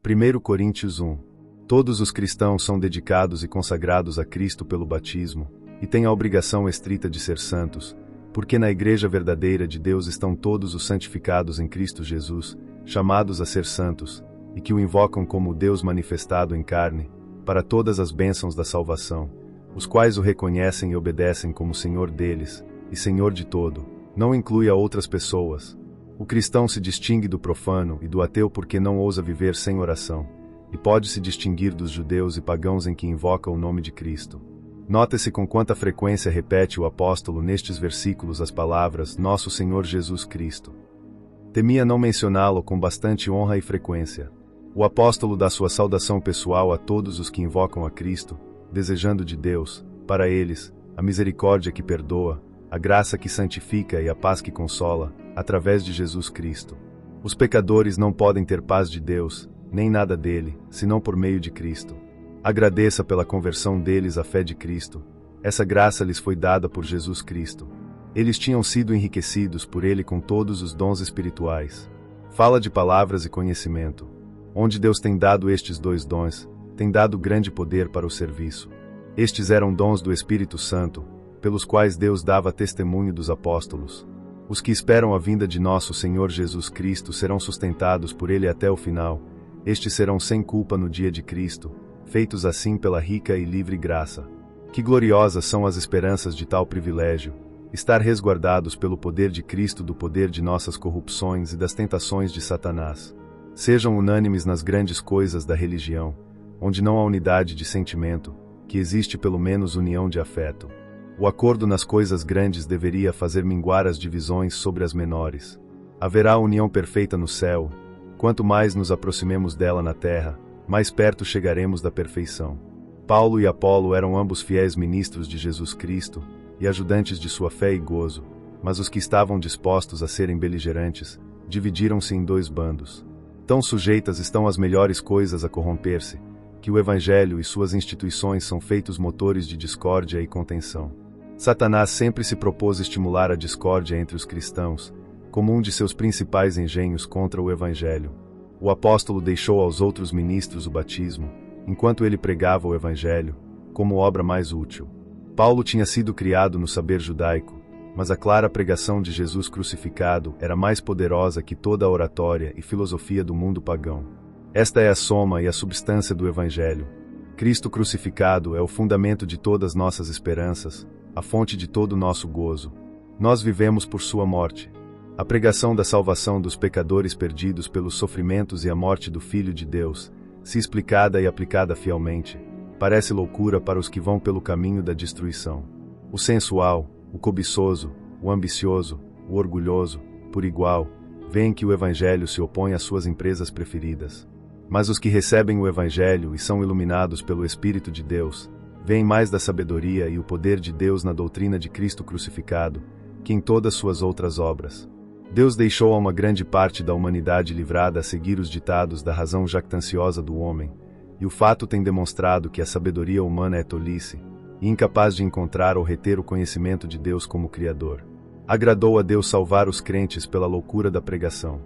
1 Coríntios 1. Todos os cristãos são dedicados e consagrados a Cristo pelo batismo, e têm a obrigação estrita de ser santos, porque na Igreja verdadeira de Deus estão todos os santificados em Cristo Jesus, chamados a ser santos, e que o invocam como o Deus manifestado em carne, para todas as bênçãos da salvação, os quais o reconhecem e obedecem como Senhor deles, e Senhor de todo, não inclui a outras pessoas. O cristão se distingue do profano e do ateu porque não ousa viver sem oração, e pode se distinguir dos judeus e pagãos em que invoca o nome de Cristo. Nota-se com quanta frequência repete o apóstolo nestes versículos as palavras Nosso Senhor Jesus Cristo. Temia não mencioná-lo com bastante honra e frequência. O apóstolo dá sua saudação pessoal a todos os que invocam a Cristo, desejando de Deus, para eles, a misericórdia que perdoa, a graça que santifica e a paz que consola, através de Jesus Cristo. Os pecadores não podem ter paz de Deus, nem nada dele, senão por meio de Cristo. Agradeça pela conversão deles à fé de Cristo. Essa graça lhes foi dada por Jesus Cristo. Eles tinham sido enriquecidos por ele com todos os dons espirituais. Fala de palavras e conhecimento. Onde Deus tem dado estes dois dons, tem dado grande poder para o serviço. Estes eram dons do Espírito Santo, pelos quais Deus dava testemunho dos apóstolos. Os que esperam a vinda de nosso Senhor Jesus Cristo serão sustentados por ele até o final. Estes serão sem culpa no dia de Cristo, feitos assim pela rica e livre graça. Que gloriosas são as esperanças de tal privilégio, estar resguardados pelo poder de Cristo do poder de nossas corrupções e das tentações de Satanás. Sejam unânimes nas grandes coisas da religião, onde não há unidade de sentimento, que existe pelo menos união de afeto. O acordo nas coisas grandes deveria fazer minguar as divisões sobre as menores. Haverá união perfeita no céu. Quanto mais nos aproximemos dela na terra, mais perto chegaremos da perfeição. Paulo e Apolo eram ambos fiéis ministros de Jesus Cristo, e ajudantes de sua fé e gozo, mas os que estavam dispostos a serem beligerantes, dividiram-se em dois bandos. Tão sujeitas estão as melhores coisas a corromper-se, que o Evangelho e suas instituições são feitos motores de discórdia e contenção. Satanás sempre se propôs estimular a discórdia entre os cristãos, como um de seus principais engenhos contra o Evangelho. O apóstolo deixou aos outros ministros o batismo, enquanto ele pregava o Evangelho, como obra mais útil. Paulo tinha sido criado no saber judaico, mas a clara pregação de Jesus crucificado era mais poderosa que toda a oratória e filosofia do mundo pagão. Esta é a soma e a substância do Evangelho. Cristo crucificado é o fundamento de todas nossas esperanças, a fonte de todo o nosso gozo. Nós vivemos por sua morte. A pregação da salvação dos pecadores perdidos pelos sofrimentos e a morte do Filho de Deus, se explicada e aplicada fielmente, parece loucura para os que vão pelo caminho da destruição. O sensual, o cobiçoso, o ambicioso, o orgulhoso, por igual, veem que o Evangelho se opõe às suas empresas preferidas. Mas os que recebem o Evangelho e são iluminados pelo Espírito de Deus, veem mais da sabedoria e o poder de Deus na doutrina de Cristo crucificado, que em todas suas outras obras. Deus deixou a uma grande parte da humanidade livrada a seguir os ditados da razão jactanciosa do homem, e o fato tem demonstrado que a sabedoria humana é tolice, e incapaz de encontrar ou reter o conhecimento de Deus como Criador. Agradou a Deus salvar os crentes pela loucura da pregação.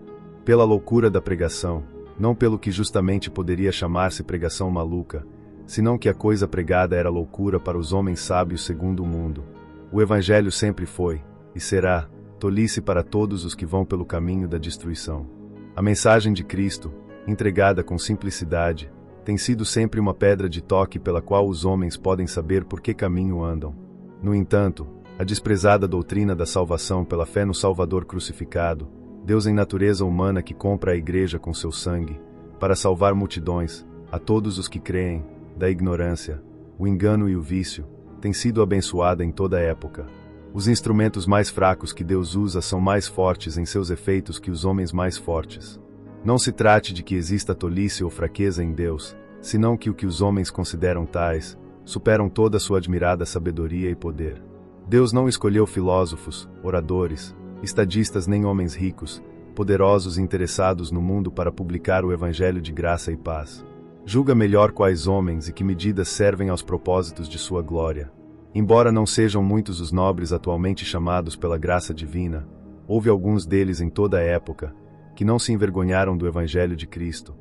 Pela loucura da pregação, não pelo que justamente poderia chamar-se pregação maluca, senão que a coisa pregada era loucura para os homens sábios segundo o mundo. O Evangelho sempre foi, e será, tolice para todos os que vão pelo caminho da destruição. A mensagem de Cristo, entregada com simplicidade, tem sido sempre uma pedra de toque pela qual os homens podem saber por que caminho andam. No entanto, a desprezada doutrina da salvação pela fé no Salvador crucificado, Deus em natureza humana que compra a Igreja com seu sangue, para salvar multidões, a todos os que creem, da ignorância, o engano e o vício, tem sido abençoada em toda época. Os instrumentos mais fracos que Deus usa são mais fortes em seus efeitos que os homens mais fortes. Não se trate de que exista tolice ou fraqueza em Deus, senão que o que os homens consideram tais, superam toda a sua admirada sabedoria e poder. Deus não escolheu filósofos, oradores, estadistas nem homens ricos, poderosos e interessados no mundo para publicar o Evangelho de graça e paz. Julga melhor quais homens e que medidas servem aos propósitos de sua glória. Embora não sejam muitos os nobres atualmente chamados pela graça divina, houve alguns deles em toda a época, que não se envergonharam do Evangelho de Cristo,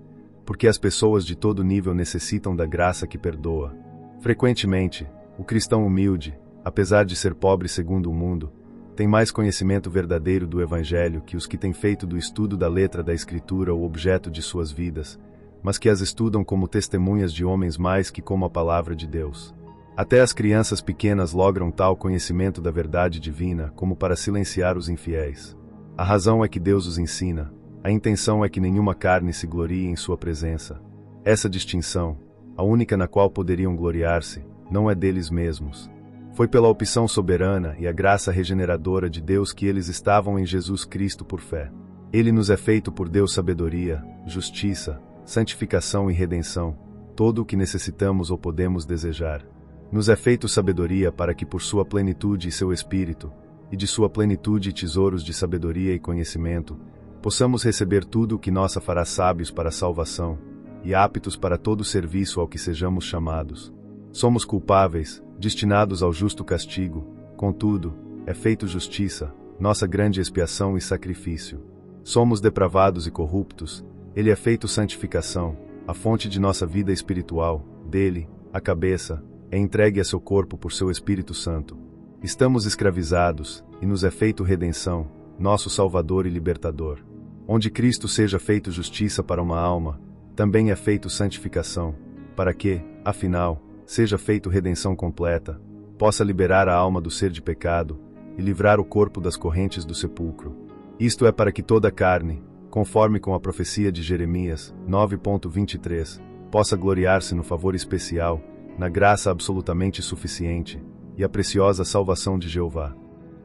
porque as pessoas de todo nível necessitam da graça que perdoa. Frequentemente, o cristão humilde, apesar de ser pobre segundo o mundo, tem mais conhecimento verdadeiro do Evangelho que os que têm feito do estudo da letra da Escritura o objeto de suas vidas, mas que as estudam como testemunhas de homens mais que como a palavra de Deus. Até as crianças pequenas logram tal conhecimento da verdade divina como para silenciar os infiéis. A razão é que Deus os ensina, a intenção é que nenhuma carne se glorie em sua presença. Essa distinção, a única na qual poderiam gloriar-se, não é deles mesmos. Foi pela opção soberana e a graça regeneradora de Deus que eles estavam em Jesus Cristo por fé. Ele nos é feito por Deus sabedoria, justiça, santificação e redenção, todo o que necessitamos ou podemos desejar. Nos é feito sabedoria para que por sua plenitude e seu Espírito, e de sua plenitude tesouros de sabedoria e conhecimento, possamos receber tudo o que nossa fará sábios para a salvação, e aptos para todo serviço ao que sejamos chamados. Somos culpáveis, destinados ao justo castigo, contudo, é feito justiça, nossa grande expiação e sacrifício. Somos depravados e corruptos, ele é feito santificação, a fonte de nossa vida espiritual, dele, a cabeça, é entregue a seu corpo por seu Espírito Santo. Estamos escravizados, e nos é feito redenção, nosso Salvador e Libertador. Onde Cristo seja feito justiça para uma alma, também é feito santificação, para que, afinal, seja feito redenção completa, possa liberar a alma do ser de pecado, e livrar o corpo das correntes do sepulcro. Isto é para que toda a carne, conforme com a profecia de Jeremias, 9:23, possa gloriar-se no favor especial, na graça absolutamente suficiente, e a preciosa salvação de Jeová.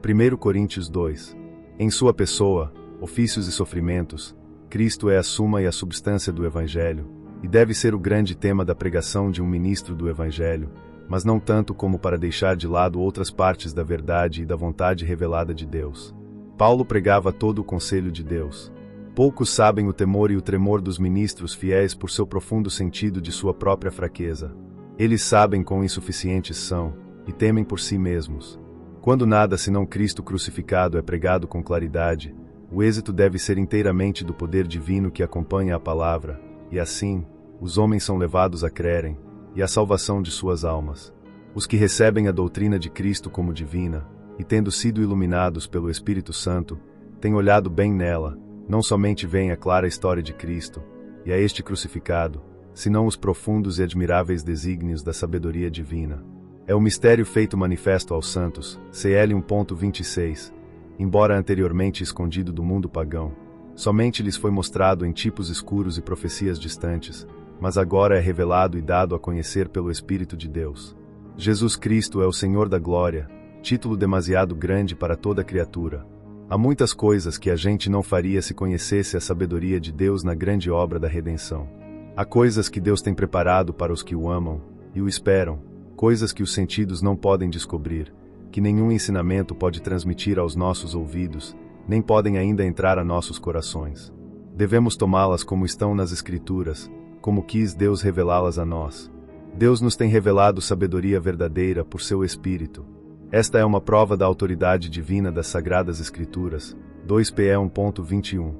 1 Coríntios 2. Em sua pessoa, ofícios e sofrimentos, Cristo é a suma e a substância do Evangelho, e deve ser o grande tema da pregação de um ministro do Evangelho, mas não tanto como para deixar de lado outras partes da verdade e da vontade revelada de Deus. Paulo pregava todo o conselho de Deus. Poucos sabem o temor e o tremor dos ministros fiéis por seu profundo sentido de sua própria fraqueza. Eles sabem quão insuficientes são, e temem por si mesmos. Quando nada senão Cristo crucificado é pregado com claridade, o êxito deve ser inteiramente do poder divino que acompanha a palavra, e assim, os homens são levados a crerem, e a salvação de suas almas. Os que recebem a doutrina de Cristo como divina, e tendo sido iluminados pelo Espírito Santo, têm olhado bem nela, não somente veem a clara história de Cristo, e a este crucificado, senão os profundos e admiráveis desígnios da sabedoria divina. É o mistério feito manifesto aos santos, CL 1.26, embora anteriormente escondido do mundo pagão. Somente lhes foi mostrado em tipos escuros e profecias distantes, mas agora é revelado e dado a conhecer pelo Espírito de Deus. Jesus Cristo é o Senhor da glória, título demasiado grande para toda criatura. Há muitas coisas que a gente não faria se conhecesse a sabedoria de Deus na grande obra da redenção. Há coisas que Deus tem preparado para os que o amam e o esperam, coisas que os sentidos não podem descobrir, que nenhum ensinamento pode transmitir aos nossos ouvidos, nem podem ainda entrar a nossos corações. Devemos tomá-las como estão nas Escrituras, como quis Deus revelá-las a nós. Deus nos tem revelado sabedoria verdadeira por seu Espírito. Esta é uma prova da autoridade divina das Sagradas Escrituras, 2 PE 1.21.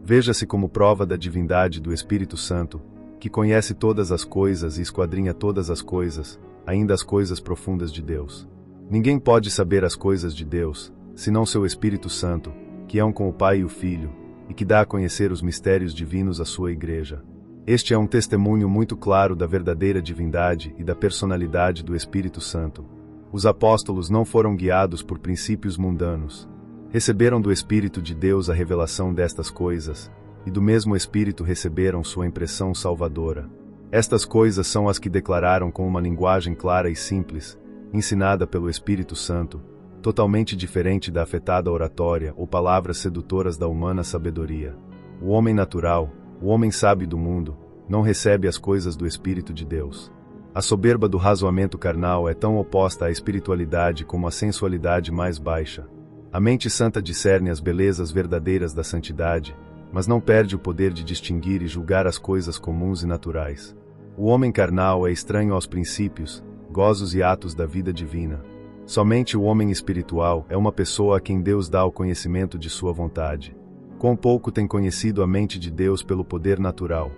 Veja-se como prova da divindade do Espírito Santo, que conhece todas as coisas e esquadrinha todas as coisas, ainda as coisas profundas de Deus. Ninguém pode saber as coisas de Deus, senão seu Espírito Santo, que é um com o Pai e o Filho, e que dá a conhecer os mistérios divinos à sua Igreja. Este é um testemunho muito claro da verdadeira divindade e da personalidade do Espírito Santo. Os apóstolos não foram guiados por princípios mundanos. Receberam do Espírito de Deus a revelação destas coisas, e do mesmo Espírito receberam sua impressão salvadora. Estas coisas são as que declararam com uma linguagem clara e simples, ensinada pelo Espírito Santo, totalmente diferente da afetada oratória ou palavras sedutoras da humana sabedoria. O homem natural, o homem sábio do mundo, não recebe as coisas do Espírito de Deus. A soberba do razoamento carnal é tão oposta à espiritualidade como a sensualidade mais baixa. A mente santa discerne as belezas verdadeiras da santidade, mas não perde o poder de distinguir e julgar as coisas comuns e naturais. O homem carnal é estranho aos princípios, gozos e atos da vida divina. Somente o homem espiritual é uma pessoa a quem Deus dá o conhecimento de sua vontade. Quão pouco tem conhecido a mente de Deus pelo poder natural.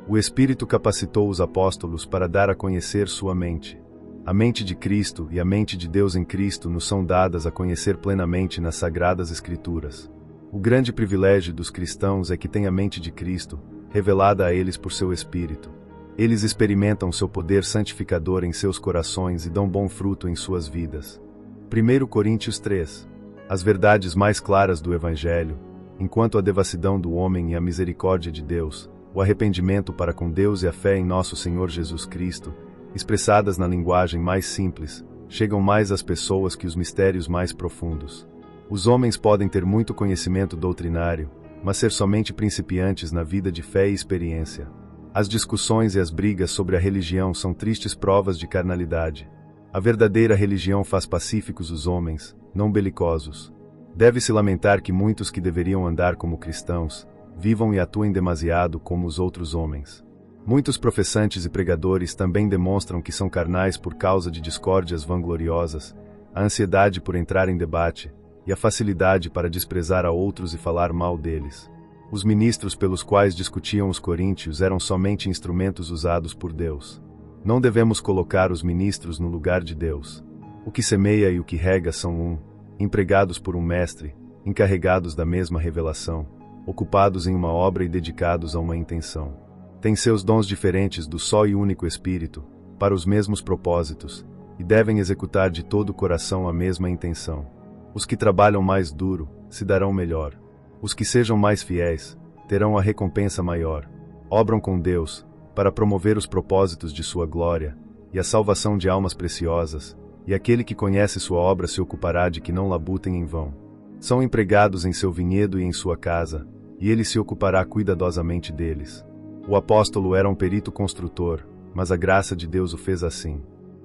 O Espírito capacitou os apóstolos para dar a conhecer sua mente. A mente de Cristo e a mente de Deus em Cristo nos são dadas a conhecer plenamente nas Sagradas Escrituras. O grande privilégio dos cristãos é que têm a mente de Cristo, revelada a eles por seu Espírito. Eles experimentam seu poder santificador em seus corações e dão bom fruto em suas vidas. 1 Coríntios 3. As verdades mais claras do Evangelho, enquanto a devassidão do homem e a misericórdia de Deus, o arrependimento para com Deus e a fé em nosso Senhor Jesus Cristo, expressadas na linguagem mais simples, chegam mais às pessoas que os mistérios mais profundos. Os homens podem ter muito conhecimento doutrinário, mas ser somente principiantes na vida de fé e experiência. As discussões e as brigas sobre a religião são tristes provas de carnalidade. A verdadeira religião faz pacíficos os homens, não belicosos. Deve-se lamentar que muitos que deveriam andar como cristãos, vivam e atuem demasiado como os outros homens. Muitos professantes e pregadores também demonstram que são carnais por causa de discórdias vangloriosas, a ansiedade por entrar em debate, e a facilidade para desprezar a outros e falar mal deles. Os ministros pelos quais discutiam os coríntios eram somente instrumentos usados por Deus. Não devemos colocar os ministros no lugar de Deus. O que semeia e o que rega são empregados por um mestre, encarregados da mesma revelação, ocupados em uma obra e dedicados a uma intenção. Têm seus dons diferentes do só e único Espírito, para os mesmos propósitos, e devem executar de todo o coração a mesma intenção. Os que trabalham mais duro, se darão melhor. Os que sejam mais fiéis, terão a recompensa maior. Obram com Deus, para promover os propósitos de sua glória, e a salvação de almas preciosas, e aquele que conhece sua obra se ocupará de que não labutem em vão. São empregados em seu vinhedo e em sua casa, e ele se ocupará cuidadosamente deles. O apóstolo era um perito construtor, mas a graça de Deus o fez assim.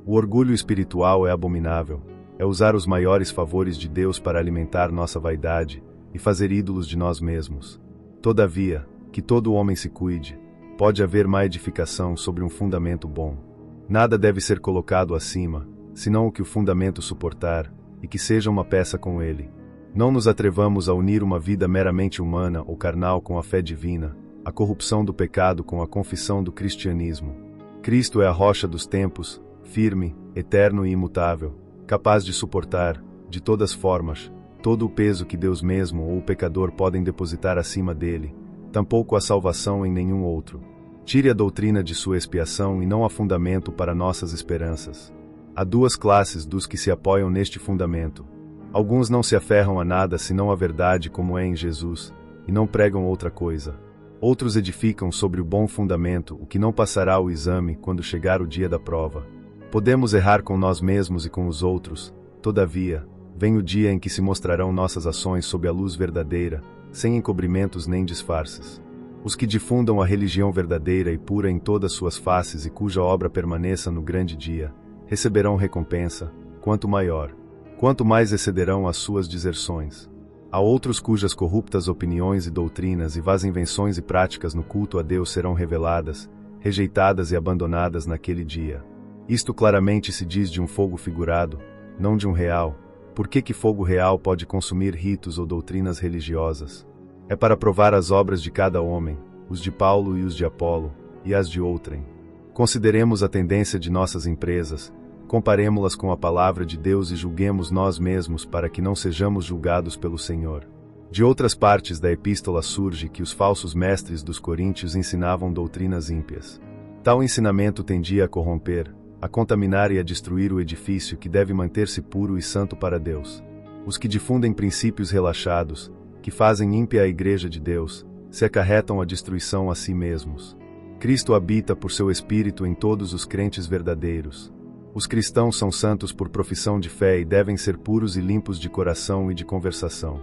O orgulho espiritual é abominável, é usar os maiores favores de Deus para alimentar nossa vaidade, e fazer ídolos de nós mesmos. Todavia, que todo homem se cuide, pode haver má edificação sobre um fundamento bom. Nada deve ser colocado acima, senão o que o fundamento suportar, e que seja uma peça com ele. Não nos atrevamos a unir uma vida meramente humana ou carnal com a fé divina, a corrupção do pecado com a confissão do cristianismo. Cristo é a rocha dos tempos, firme, eterno e imutável, capaz de suportar, de todas formas, todo o peso que Deus mesmo ou o pecador podem depositar acima dele, tampouco há salvação em nenhum outro. Tire a doutrina de sua expiação e não há fundamento para nossas esperanças. Há duas classes dos que se apoiam neste fundamento. Alguns não se aferram a nada senão a verdade como é em Jesus, e não pregam outra coisa. Outros edificam sobre o bom fundamento, o que não passará o exame quando chegar o dia da prova. Podemos errar com nós mesmos e com os outros, todavia, vem o dia em que se mostrarão nossas ações sob a luz verdadeira, sem encobrimentos nem disfarces. Os que difundam a religião verdadeira e pura em todas suas faces e cuja obra permaneça no grande dia, receberão recompensa, quanto maior. Quanto mais excederão as suas deserções. Há outros cujas corruptas opiniões e doutrinas e vãs invenções e práticas no culto a Deus serão reveladas, rejeitadas e abandonadas naquele dia. Isto claramente se diz de um fogo figurado, não de um real. Por que fogo real pode consumir ritos ou doutrinas religiosas? É para provar as obras de cada homem, os de Paulo e os de Apolo, e as de outrem. Consideremos a tendência de nossas empresas, comparemo-las com a palavra de Deus e julguemos nós mesmos para que não sejamos julgados pelo Senhor. De outras partes da epístola surge que os falsos mestres dos coríntios ensinavam doutrinas ímpias. Tal ensinamento tendia a corromper, a contaminar e a destruir o edifício que deve manter-se puro e santo para Deus. Os que difundem princípios relaxados, que fazem ímpia a igreja de Deus, se acarretam a destruição a si mesmos. Cristo habita por seu Espírito em todos os crentes verdadeiros. Os cristãos são santos por profissão de fé e devem ser puros e limpos de coração e de conversação.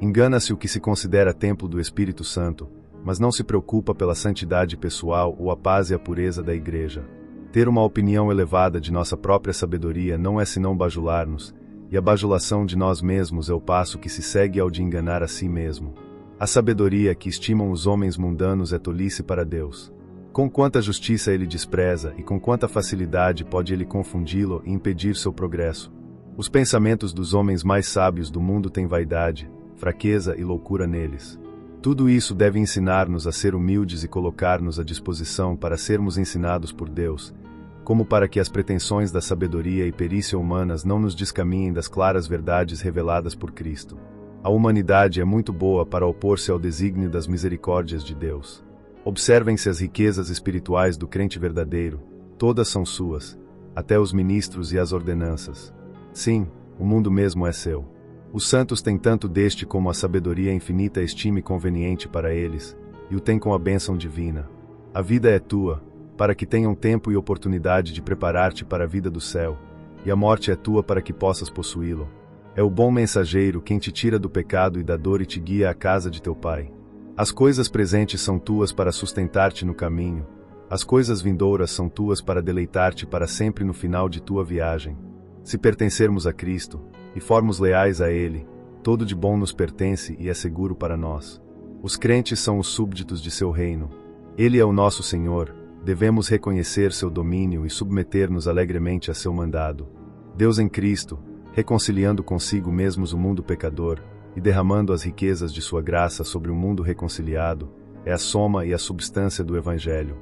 Engana-se o que se considera templo do Espírito Santo, mas não se preocupa pela santidade pessoal ou a paz e a pureza da igreja. Ter uma opinião elevada de nossa própria sabedoria não é senão bajular-nos, e a bajulação de nós mesmos é o passo que se segue ao de enganar a si mesmo. A sabedoria que estimam os homens mundanos é tolice para Deus. Com quanta justiça ele despreza e com quanta facilidade pode ele confundi-lo e impedir seu progresso. Os pensamentos dos homens mais sábios do mundo têm vaidade, fraqueza e loucura neles. Tudo isso deve ensinar-nos a ser humildes e colocar-nos à disposição para sermos ensinados por Deus, como para que as pretensões da sabedoria e perícia humanas não nos descaminhem das claras verdades reveladas por Cristo. A humanidade é muito boa para opor-se ao desígnio das misericórdias de Deus. Observem-se as riquezas espirituais do crente verdadeiro, todas são suas, até os ministros e as ordenanças. Sim, o mundo mesmo é seu. Os santos têm tanto deste como a sabedoria infinita estime conveniente para eles, e o têm com a bênção divina. A vida é tua, para que tenham tempo e oportunidade de preparar-te para a vida do céu, e a morte é tua para que possas possuí-lo. É o bom mensageiro quem te tira do pecado e da dor e te guia à casa de teu Pai. As coisas presentes são tuas para sustentar-te no caminho, as coisas vindouras são tuas para deleitar-te para sempre no final de tua viagem. Se pertencermos a Cristo, e formos leais a Ele, todo de bom nos pertence e é seguro para nós. Os crentes são os súbditos de seu reino. Ele é o nosso Senhor, devemos reconhecer seu domínio e submeter-nos alegremente a seu mandado. Deus em Cristo, reconciliando consigo mesmos o mundo pecador, e derramando as riquezas de sua graça sobre o mundo reconciliado, é a soma e a substância do Evangelho.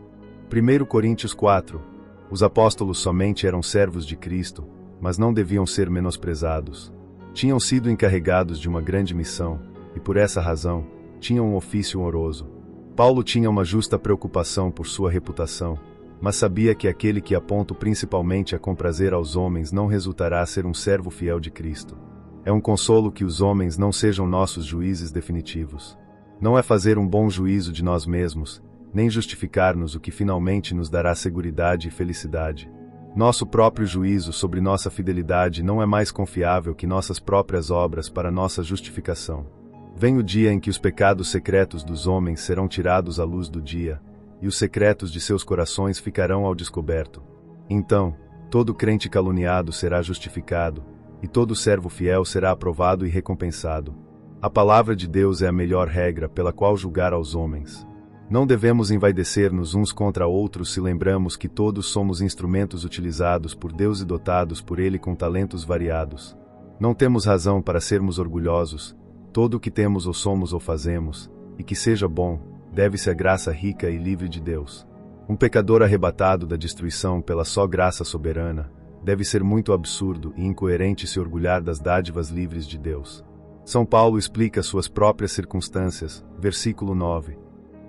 1 Coríntios 4. Os apóstolos somente eram servos de Cristo, mas não deviam ser menosprezados. Tinham sido encarregados de uma grande missão, e por essa razão, tinham um ofício honroso. Paulo tinha uma justa preocupação por sua reputação, mas sabia que aquele que aponta principalmente a comprazer aos homens não resultará ser um servo fiel de Cristo. É um consolo que os homens não sejam nossos juízes definitivos. Não é fazer um bom juízo de nós mesmos, nem justificar-nos o que finalmente nos dará seguridade e felicidade. Nosso próprio juízo sobre nossa fidelidade não é mais confiável que nossas próprias obras para nossa justificação. Vem o dia em que os pecados secretos dos homens serão tirados à luz do dia, e os secretos de seus corações ficarão ao descoberto. Então, todo crente caluniado será justificado, e todo servo fiel será aprovado e recompensado. A palavra de Deus é a melhor regra pela qual julgar aos homens. Não devemos envaidecer-nos uns contra outros se lembramos que todos somos instrumentos utilizados por Deus e dotados por Ele com talentos variados. Não temos razão para sermos orgulhosos, todo o que temos ou somos ou fazemos, e que seja bom, deve-se à graça rica e livre de Deus. Um pecador arrebatado da destruição pela só graça soberana, deve ser muito absurdo e incoerente se orgulhar das dádivas livres de Deus. São Paulo explica suas próprias circunstâncias, versículo 9.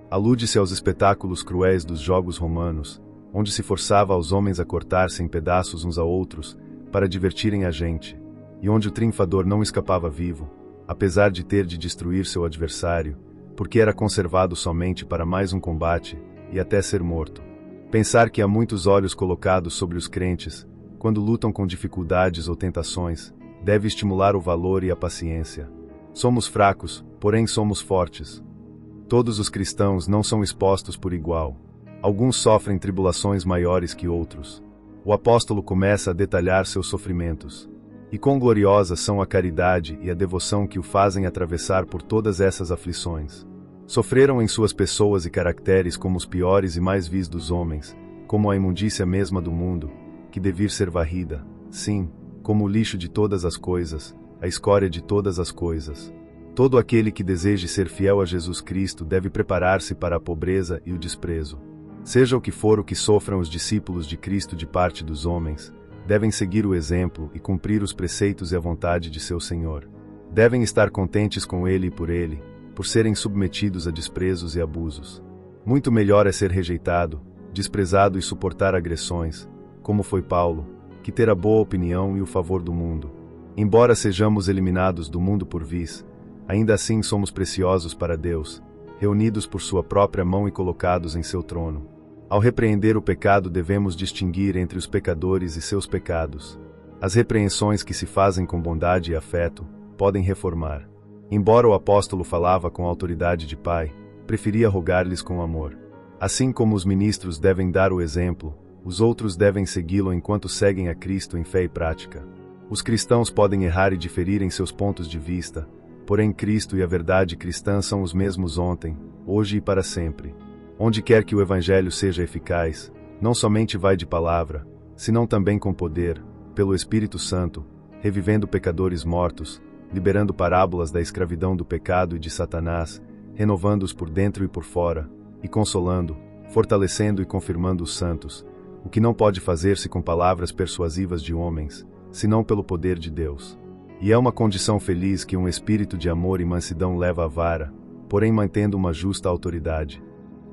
Alude-se aos espetáculos cruéis dos jogos romanos, onde se forçava aos homens a cortar-se em pedaços uns a outros, para divertirem a gente, e onde o triunfador não escapava vivo, apesar de ter de destruir seu adversário, porque era conservado somente para mais um combate, e até ser morto. Pensar que há muitos olhos colocados sobre os crentes, quando lutam com dificuldades ou tentações, deve estimular o valor e a paciência. Somos fracos, porém somos fortes. Todos os cristãos não são expostos por igual. Alguns sofrem tribulações maiores que outros. O apóstolo começa a detalhar seus sofrimentos. E quão gloriosas são a caridade e a devoção que o fazem atravessar por todas essas aflições. Sofreram em suas pessoas e caracteres como os piores e mais vis dos homens, como a imundícia mesma do mundo, que devir ser varrida, sim, como o lixo de todas as coisas, a escória de todas as coisas. Todo aquele que deseje ser fiel a Jesus Cristo deve preparar-se para a pobreza e o desprezo. Seja o que for o que sofram os discípulos de Cristo de parte dos homens, devem seguir o exemplo e cumprir os preceitos e a vontade de seu Senhor. Devem estar contentes com Ele e por serem submetidos a desprezos e abusos. Muito melhor é ser rejeitado, desprezado e suportar agressões, como foi Paulo, que ter a boa opinião e o favor do mundo. Embora sejamos eliminados do mundo por vis, ainda assim somos preciosos para Deus, reunidos por sua própria mão e colocados em seu trono. Ao repreender o pecado devemos distinguir entre os pecadores e seus pecados. As repreensões que se fazem com bondade e afeto, podem reformar. Embora o apóstolo falava com autoridade de pai, preferia rogar-lhes com amor. Assim como os ministros devem dar o exemplo, os outros devem segui-lo enquanto seguem a Cristo em fé e prática. Os cristãos podem errar e diferir em seus pontos de vista, porém Cristo e a verdade cristã são os mesmos ontem, hoje e para sempre. Onde quer que o Evangelho seja eficaz, não somente vai de palavra, senão também com poder, pelo Espírito Santo, revivendo pecadores mortos, liberando parábolas da escravidão do pecado e de Satanás, renovando-os por dentro e por fora, e consolando, fortalecendo e confirmando os santos, o que não pode fazer-se com palavras persuasivas de homens, senão pelo poder de Deus. E é uma condição feliz que um espírito de amor e mansidão leva à vara, porém mantendo uma justa autoridade.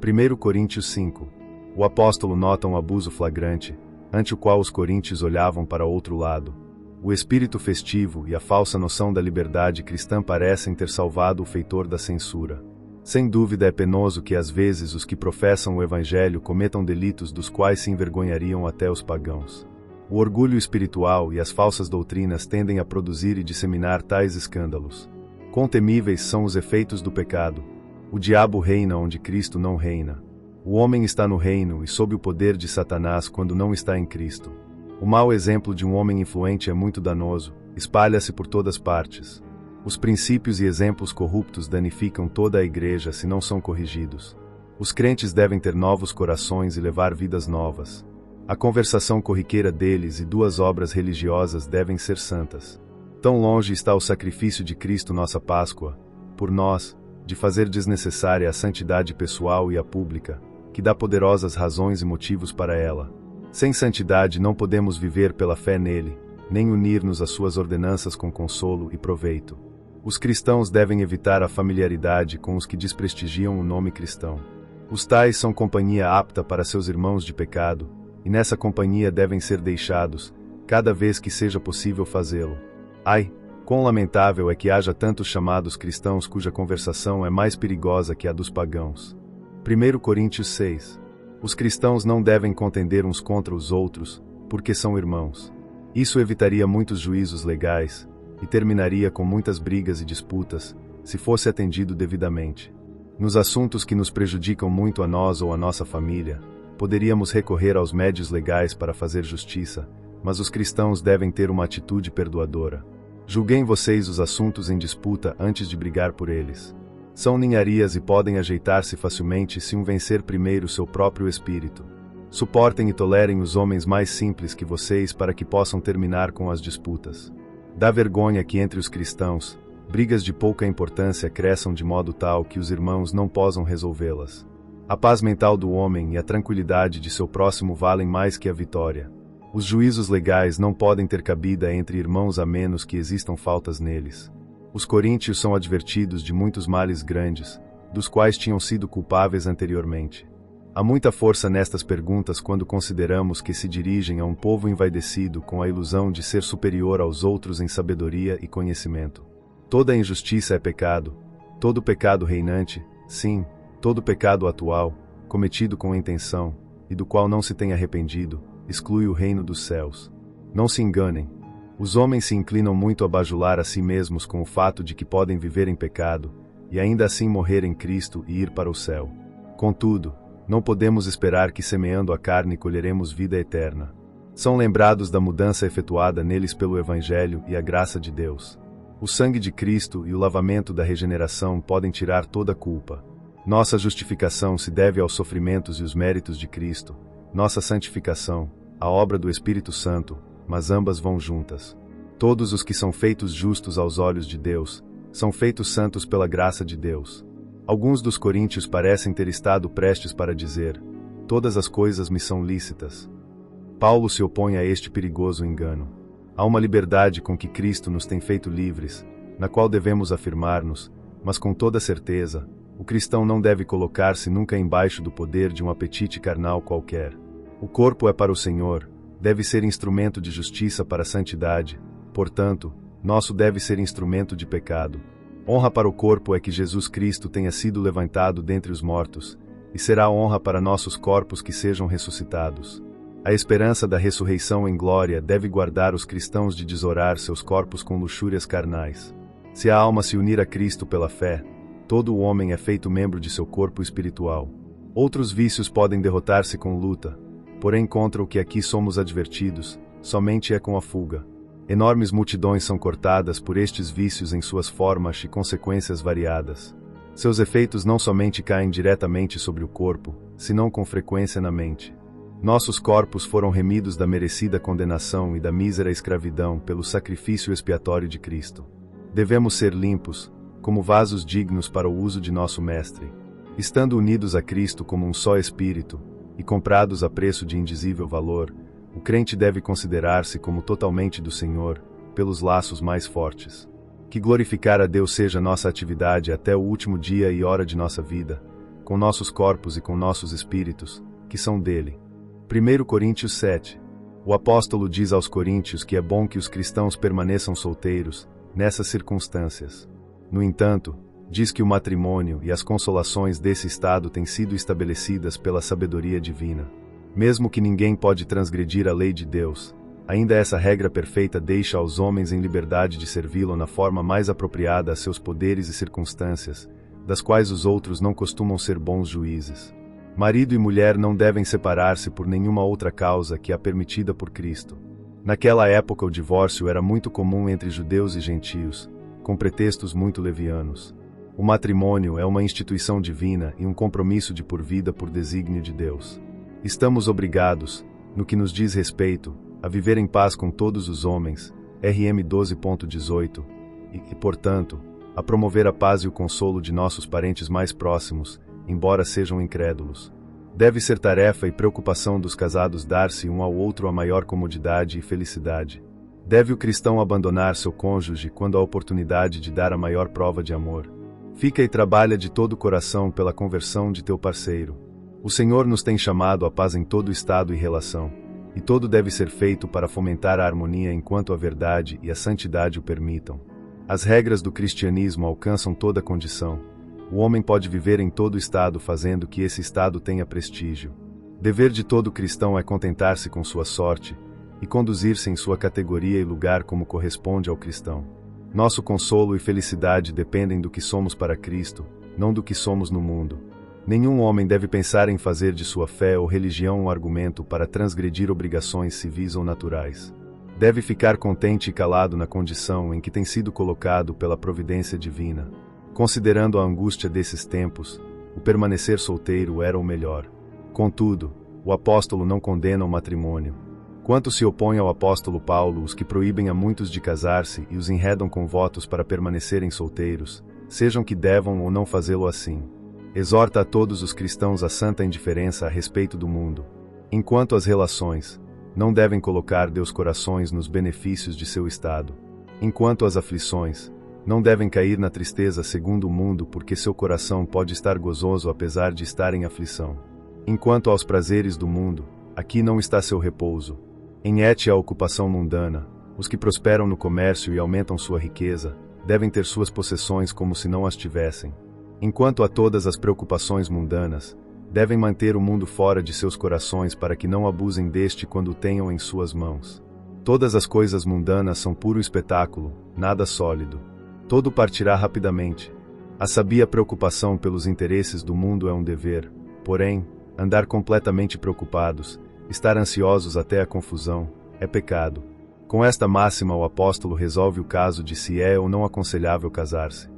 1 Coríntios 5. O apóstolo nota um abuso flagrante, ante o qual os coríntios olhavam para outro lado. O espírito festivo e a falsa noção da liberdade cristã parecem ter salvado o feitor da censura. Sem dúvida é penoso que às vezes os que professam o evangelho cometam delitos dos quais se envergonhariam até os pagãos. O orgulho espiritual e as falsas doutrinas tendem a produzir e disseminar tais escândalos. Quão temíveis são os efeitos do pecado! O diabo reina onde Cristo não reina. O homem está no reino e sob o poder de Satanás quando não está em Cristo. O mau exemplo de um homem influente é muito danoso, espalha-se por todas partes. Os princípios e exemplos corruptos danificam toda a igreja se não são corrigidos. Os crentes devem ter novos corações e levar vidas novas. A conversação corriqueira deles e 2 obras religiosas devem ser santas. Tão longe está o sacrifício de Cristo nossa Páscoa, por nós, de fazer desnecessária a santidade pessoal e a pública, que dá poderosas razões e motivos para ela. Sem santidade não podemos viver pela fé nele, nem unir-nos às suas ordenanças com consolo e proveito. Os cristãos devem evitar a familiaridade com os que desprestigiam o nome cristão. Os tais são companhia apta para seus irmãos de pecado, e nessa companhia devem ser deixados, cada vez que seja possível fazê-lo. Ai, quão lamentável é que haja tantos chamados cristãos cuja conversação é mais perigosa que a dos pagãos. 1 Coríntios 6. Os cristãos não devem contender uns contra os outros, porque são irmãos. Isso evitaria muitos juízos legais, e terminaria com muitas brigas e disputas, se fosse atendido devidamente. Nos assuntos que nos prejudicam muito a nós ou a nossa família, poderíamos recorrer aos médios legais para fazer justiça, mas os cristãos devem ter uma atitude perdoadora. Julguem vocês os assuntos em disputa antes de brigar por eles. São ninharias e podem ajeitar-se facilmente se um vencer primeiro seu próprio espírito. Suportem e tolerem os homens mais simples que vocês para que possam terminar com as disputas. Dá vergonha que entre os cristãos, brigas de pouca importância cresçam de modo tal que os irmãos não possam resolvê-las. A paz mental do homem e a tranquilidade de seu próximo valem mais que a vitória. Os juízos legais não podem ter cabida entre irmãos a menos que existam faltas neles. Os coríntios são advertidos de muitos males grandes, dos quais tinham sido culpáveis anteriormente. Há muita força nestas perguntas quando consideramos que se dirigem a um povo envaidecido com a ilusão de ser superior aos outros em sabedoria e conhecimento. Toda injustiça é pecado, todo pecado reinante, sim, todo pecado atual, cometido com intenção, e do qual não se tem arrependido, exclui o reino dos céus. Não se enganem. Os homens se inclinam muito a bajular a si mesmos com o fato de que podem viver em pecado, e ainda assim morrer em Cristo e ir para o céu. Contudo, não podemos esperar que semeando a carne colheremos vida eterna. São lembrados da mudança efetuada neles pelo Evangelho e a graça de Deus. O sangue de Cristo e o lavamento da regeneração podem tirar toda a culpa. Nossa justificação se deve aos sofrimentos e os méritos de Cristo, nossa santificação, a obra do Espírito Santo, mas ambas vão juntas. Todos os que são feitos justos aos olhos de Deus, são feitos santos pela graça de Deus. Alguns dos coríntios parecem ter estado prestes para dizer: todas as coisas me são lícitas. Paulo se opõe a este perigoso engano. Há uma liberdade com que Cristo nos tem feito livres, na qual devemos afirmar-nos, mas com toda certeza, o cristão não deve colocar-se nunca embaixo do poder de um apetite carnal qualquer. O corpo é para o Senhor, deve ser instrumento de justiça para a santidade, portanto, nosso deve ser instrumento de pecado. Honra para o corpo é que Jesus Cristo tenha sido levantado dentre os mortos, e será honra para nossos corpos que sejam ressuscitados. A esperança da ressurreição em glória deve guardar os cristãos de desorar seus corpos com luxúrias carnais. Se a alma se unir a Cristo pela fé, todo o homem é feito membro de seu corpo espiritual. Outros vícios podem derrotar-se com luta, porém contra o que aqui somos advertidos, somente é com a fuga. Enormes multidões são cortadas por estes vícios em suas formas e consequências variadas. Seus efeitos não somente caem diretamente sobre o corpo, senão com frequência na mente. Nossos corpos foram remidos da merecida condenação e da mísera escravidão pelo sacrifício expiatório de Cristo. Devemos ser limpos, como vasos dignos para o uso de nosso Mestre. Estando unidos a Cristo como um só Espírito, e comprados a preço de indizível valor, o crente deve considerar-se como totalmente do Senhor, pelos laços mais fortes. Que glorificar a Deus seja nossa atividade até o último dia e hora de nossa vida, com nossos corpos e com nossos espíritos, que são dele. 1 Coríntios 7. O apóstolo diz aos coríntios que é bom que os cristãos permaneçam solteiros, nessas circunstâncias. No entanto, diz que o matrimônio e as consolações desse estado têm sido estabelecidas pela sabedoria divina. Mesmo que ninguém pode transgredir a lei de Deus, ainda essa regra perfeita deixa aos homens em liberdade de servi-lo na forma mais apropriada a seus poderes e circunstâncias, das quais os outros não costumam ser bons juízes. Marido e mulher não devem separar-se por nenhuma outra causa que a permitida por Cristo. Naquela época o divórcio era muito comum entre judeus e gentios, com pretextos muito levianos. O matrimônio é uma instituição divina e um compromisso de por vida por desígnio de Deus. Estamos obrigados, no que nos diz respeito, a viver em paz com todos os homens, RM 12.18, e, portanto, a promover a paz e o consolo de nossos parentes mais próximos, embora sejam incrédulos. Deve ser tarefa e preocupação dos casados dar-se um ao outro a maior comodidade e felicidade. Deve o cristão abandonar seu cônjuge quando há oportunidade de dar a maior prova de amor. Fica e trabalha de todo o coração pela conversão de teu parceiro. O Senhor nos tem chamado à paz em todo estado e relação, e todo deve ser feito para fomentar a harmonia enquanto a verdade e a santidade o permitam. As regras do cristianismo alcançam toda condição. O homem pode viver em todo estado fazendo que esse estado tenha prestígio. Dever de todo cristão é contentar-se com sua sorte e conduzir-se em sua categoria e lugar como corresponde ao cristão. Nosso consolo e felicidade dependem do que somos para Cristo, não do que somos no mundo. Nenhum homem deve pensar em fazer de sua fé ou religião um argumento para transgredir obrigações civis ou naturais. Deve ficar contente e calado na condição em que tem sido colocado pela providência divina. Considerando a angústia desses tempos, o permanecer solteiro era o melhor. Contudo, o apóstolo não condena o matrimônio. Quanto se opõe ao apóstolo Paulo os que proíbem a muitos de casar-se e os enredam com votos para permanecerem solteiros, sejam que devam ou não fazê-lo assim. Exorta a todos os cristãos a santa indiferença a respeito do mundo. Enquanto às relações, não devem colocar Deus corações nos benefícios de seu estado. Enquanto às aflições, não devem cair na tristeza segundo o mundo porque seu coração pode estar gozoso apesar de estar em aflição. Enquanto aos prazeres do mundo, aqui não está seu repouso. Em a ocupação mundana, os que prosperam no comércio e aumentam sua riqueza, devem ter suas possessões como se não as tivessem. Enquanto a todas as preocupações mundanas, devem manter o mundo fora de seus corações para que não abusem deste quando o tenham em suas mãos. Todas as coisas mundanas são puro espetáculo, nada sólido. Todo partirá rapidamente. A sabia preocupação pelos interesses do mundo é um dever, porém, andar completamente preocupados, estar ansiosos até a confusão, é pecado. Com esta máxima o apóstolo resolve o caso de se é ou não aconselhável casar-se.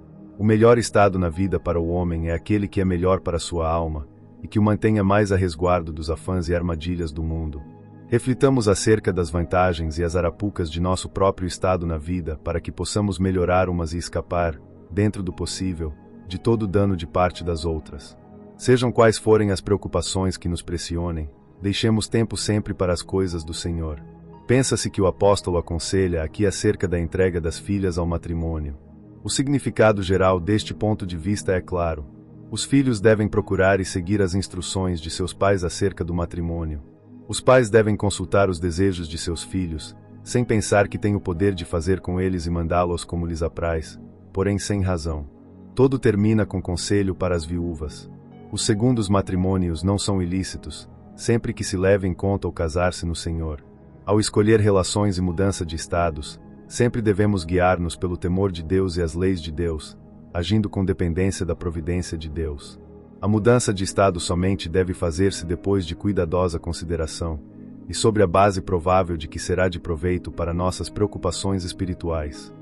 O melhor estado na vida para o homem é aquele que é melhor para sua alma, e que o mantenha mais a resguardo dos afãs e armadilhas do mundo. Reflitamos acerca das vantagens e as arapucas de nosso próprio estado na vida para que possamos melhorar umas e escapar, dentro do possível, de todo dano de parte das outras. Sejam quais forem as preocupações que nos pressionem, deixemos tempo sempre para as coisas do Senhor. Pensa-se que o apóstolo aconselha aqui acerca da entrega das filhas ao matrimônio. O significado geral deste ponto de vista é claro. Os filhos devem procurar e seguir as instruções de seus pais acerca do matrimônio. Os pais devem consultar os desejos de seus filhos, sem pensar que têm o poder de fazer com eles e mandá-los como lhes apraz, porém sem razão. Todo termina com conselho para as viúvas. Os segundos matrimônios não são ilícitos, sempre que se leve em conta o casar-se no Senhor. Ao escolher relações e mudança de estados, sempre devemos guiar-nos pelo temor de Deus e as leis de Deus, agindo com dependência da providência de Deus. A mudança de estado somente deve fazer-se depois de cuidadosa consideração, e sobre a base provável de que será de proveito para nossas preocupações espirituais.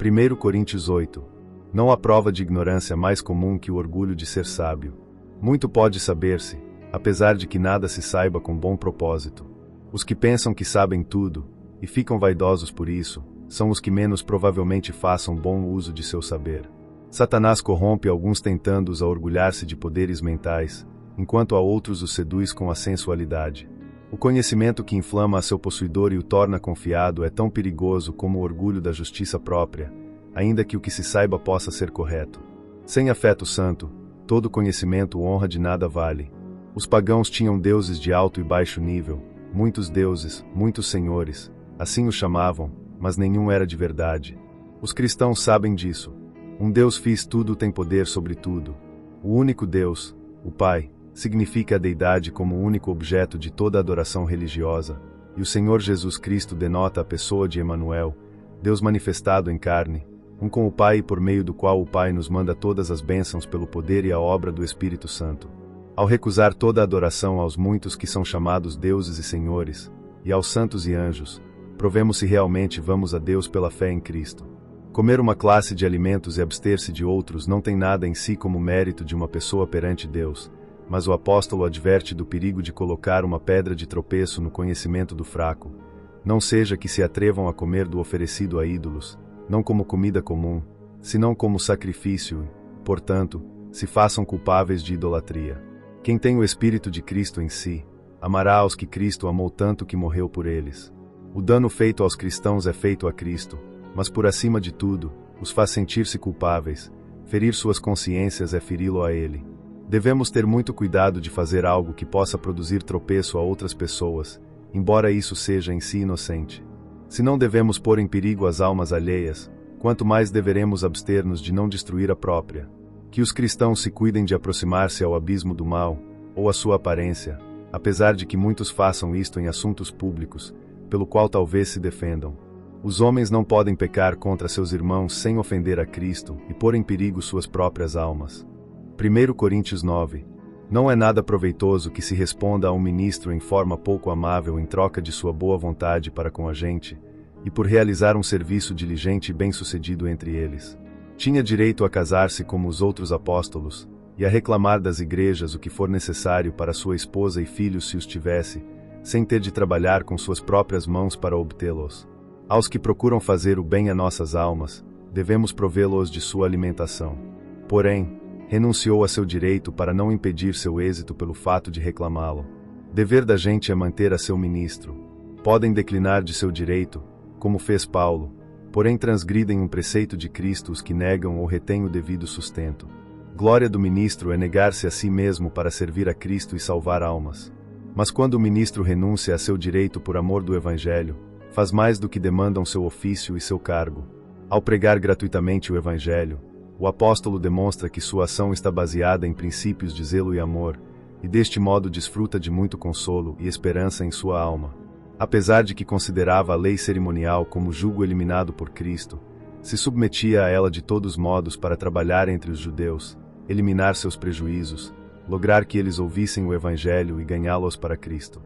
1 Coríntios 8. Não há prova de ignorância mais comum que o orgulho de ser sábio. Muito pode saber-se, apesar de que nada se saiba com bom propósito. Os que pensam que sabem tudo, e ficam vaidosos por isso, são os que menos provavelmente façam bom uso de seu saber. Satanás corrompe alguns tentando-os a orgulhar-se de poderes mentais, enquanto a outros os seduz com a sensualidade. O conhecimento que inflama a seu possuidor e o torna confiado é tão perigoso como o orgulho da justiça própria, ainda que o que se saiba possa ser correto. Sem afeto santo, todo conhecimento honra de nada vale. Os pagãos tinham deuses de alto e baixo nível, muitos deuses, muitos senhores, assim os chamavam, mas nenhum era de verdade. Os cristãos sabem disso. Um Deus fiz tudo tem poder sobre tudo. O único Deus, o Pai, significa a deidade como o único objeto de toda adoração religiosa, e o Senhor Jesus Cristo denota a pessoa de Emanuel, Deus manifestado em carne, um com o Pai e por meio do qual o Pai nos manda todas as bênçãos pelo poder e a obra do Espírito Santo. Ao recusar toda a adoração aos muitos que são chamados deuses e senhores, e aos santos e anjos, provemos se realmente vamos a Deus pela fé em Cristo. Comer uma classe de alimentos e abster-se de outros não tem nada em si como mérito de uma pessoa perante Deus, mas o apóstolo adverte do perigo de colocar uma pedra de tropeço no conhecimento do fraco. Não seja que se atrevam a comer do oferecido a ídolos, não como comida comum, senão como sacrifício e, portanto, se façam culpáveis de idolatria. Quem tem o Espírito de Cristo em si, amará aos que Cristo amou tanto que morreu por eles. O dano feito aos cristãos é feito a Cristo, mas por acima de tudo, os faz sentir-se culpáveis. Ferir suas consciências é feri-lo a Ele. Devemos ter muito cuidado de fazer algo que possa produzir tropeço a outras pessoas, embora isso seja em si inocente. Se não devemos pôr em perigo as almas alheias, quanto mais deveremos abster-nos de não destruir a própria. Que os cristãos se cuidem de aproximar-se ao abismo do mal, ou à sua aparência, apesar de que muitos façam isto em assuntos públicos, pelo qual talvez se defendam. Os homens não podem pecar contra seus irmãos sem ofender a Cristo e pôr em perigo suas próprias almas. 1 Coríntios 9. Não é nada proveitoso que se responda a um ministro em forma pouco amável em troca de sua boa vontade para com a gente, e por realizar um serviço diligente e bem-sucedido entre eles. Tinha direito a casar-se como os outros apóstolos, e a reclamar das igrejas o que for necessário para sua esposa e filhos se os tivesse, sem ter de trabalhar com suas próprias mãos para obtê-los. Aos que procuram fazer o bem a nossas almas, devemos provê-los de sua alimentação. Porém, renunciou a seu direito para não impedir seu êxito pelo fato de reclamá-lo. Dever da gente é manter a seu ministro. Podem declinar de seu direito, como fez Paulo, porém transgridem um preceito de Cristo os que negam ou retêm o devido sustento. Glória do ministro é negar-se a si mesmo para servir a Cristo e salvar almas. Mas quando o ministro renuncia a seu direito por amor do Evangelho, faz mais do que demandam seu ofício e seu cargo. Ao pregar gratuitamente o Evangelho, o apóstolo demonstra que sua ação está baseada em princípios de zelo e amor, e deste modo desfruta de muito consolo e esperança em sua alma. Apesar de que considerava a lei cerimonial como jugo eliminado por Cristo, se submetia a ela de todos modos para trabalhar entre os judeus, eliminar seus prejuízos, lograr que eles ouvissem o Evangelho e ganhá-los para Cristo.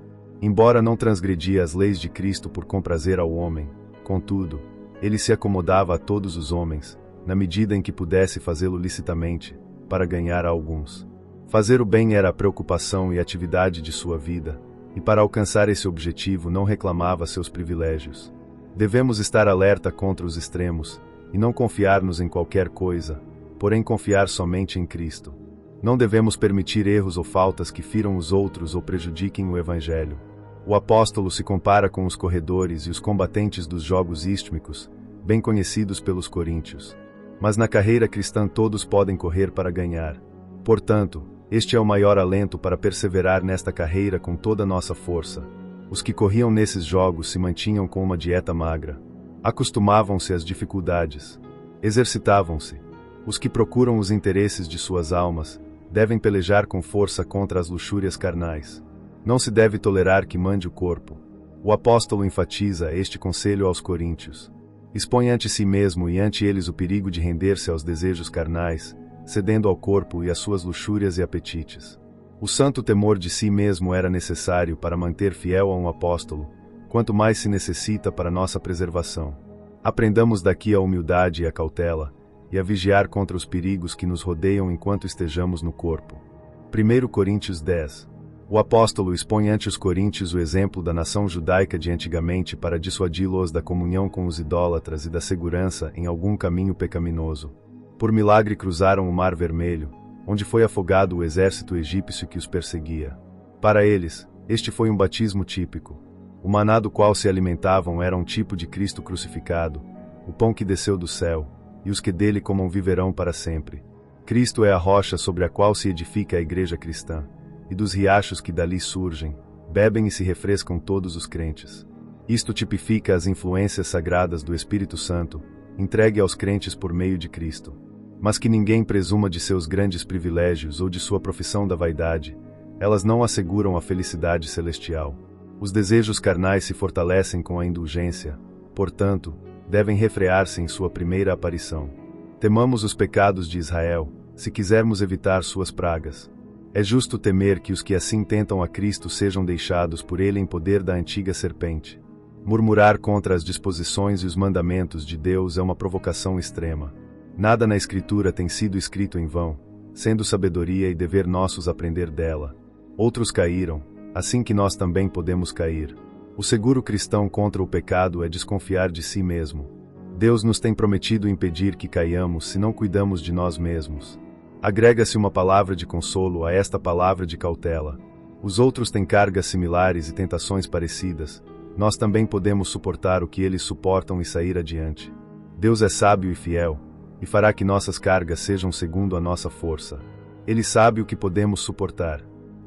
Embora não transgredia as leis de Cristo por comprazer ao homem, contudo, ele se acomodava a todos os homens, na medida em que pudesse fazê-lo licitamente, para ganhar a alguns. Fazer o bem era a preocupação e atividade de sua vida, e para alcançar esse objetivo não reclamava seus privilégios. Devemos estar alerta contra os extremos, e não confiar-nos em qualquer coisa, porém confiar somente em Cristo. Não devemos permitir erros ou faltas que firam os outros ou prejudiquem o Evangelho. O apóstolo se compara com os corredores e os combatentes dos jogos istmicos, bem conhecidos pelos coríntios. Mas na carreira cristã todos podem correr para ganhar. Portanto, este é o maior alento para perseverar nesta carreira com toda a nossa força. Os que corriam nesses jogos se mantinham com uma dieta magra. Acostumavam-se às dificuldades. Exercitavam-se. Os que procuram os interesses de suas almas devem pelejar com força contra as luxúrias carnais. Não se deve tolerar que mande o corpo. O apóstolo enfatiza este conselho aos coríntios. Expõe ante si mesmo e ante eles o perigo de render-se aos desejos carnais, cedendo ao corpo e às suas luxúrias e apetites. O santo temor de si mesmo era necessário para manter fiel a um apóstolo, quanto mais se necessita para nossa preservação. Aprendamos daqui a humildade e a cautela, e a vigiar contra os perigos que nos rodeiam enquanto estejamos no corpo. 1 Coríntios 10. O apóstolo expõe ante os coríntios o exemplo da nação judaica de antigamente para dissuadi-los da comunhão com os idólatras e da segurança em algum caminho pecaminoso. Por milagre cruzaram o Mar Vermelho, onde foi afogado o exército egípcio que os perseguia. Para eles, este foi um batismo típico. O maná do qual se alimentavam era um tipo de Cristo crucificado, o pão que desceu do céu, e os que dele comam viverão para sempre. Cristo é a rocha sobre a qual se edifica a igreja cristã, e dos riachos que dali surgem, bebem e se refrescam todos os crentes. Isto tipifica as influências sagradas do Espírito Santo, entregue aos crentes por meio de Cristo. Mas que ninguém presuma de seus grandes privilégios ou de sua profissão da vaidade, elas não asseguram a felicidade celestial. Os desejos carnais se fortalecem com a indulgência, portanto, devem refrear-se em sua primeira aparição. Temamos os pecados de Israel, se quisermos evitar suas pragas. É justo temer que os que assim tentam a Cristo sejam deixados por ele em poder da antiga serpente. Murmurar contra as disposições e os mandamentos de Deus é uma provocação extrema. Nada na Escritura tem sido escrito em vão, sendo sabedoria e dever nossos aprender dela. Outros caíram, assim que nós também podemos cair. O seguro cristão contra o pecado é desconfiar de si mesmo. Deus nos tem prometido impedir que caiamos se não cuidamos de nós mesmos. Agrega-se uma palavra de consolo a esta palavra de cautela. Os outros têm cargas similares e tentações parecidas. Nós também podemos suportar o que eles suportam e sair adiante. Deus é sábio e fiel, e fará que nossas cargas sejam segundo a nossa força. Ele sabe o que podemos suportar.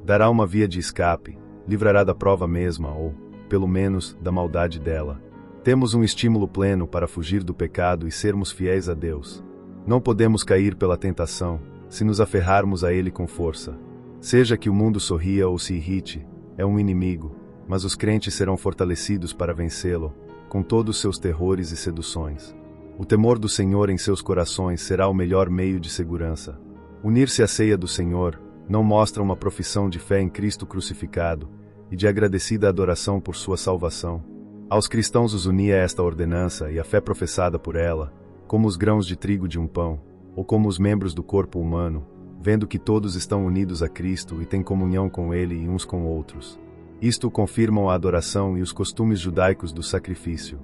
Dará uma via de escape, livrará da prova mesma ou, pelo menos, da maldade dela. Temos um estímulo pleno para fugir do pecado e sermos fiéis a Deus. Não podemos cair pela tentação, se nos aferrarmos a ele com força. Seja que o mundo sorria ou se irrite, é um inimigo, mas os crentes serão fortalecidos para vencê-lo, com todos seus terrores e seduções. O temor do Senhor em seus corações será o melhor meio de segurança. Unir-se à ceia do Senhor não mostra uma profissão de fé em Cristo crucificado e de agradecida adoração por sua salvação. Aos cristãos os unia esta ordenança e a fé professada por ela, como os grãos de trigo de um pão, ou como os membros do corpo humano, vendo que todos estão unidos a Cristo e têm comunhão com Ele e uns com outros. Isto confirmam a adoração e os costumes judaicos do sacrifício.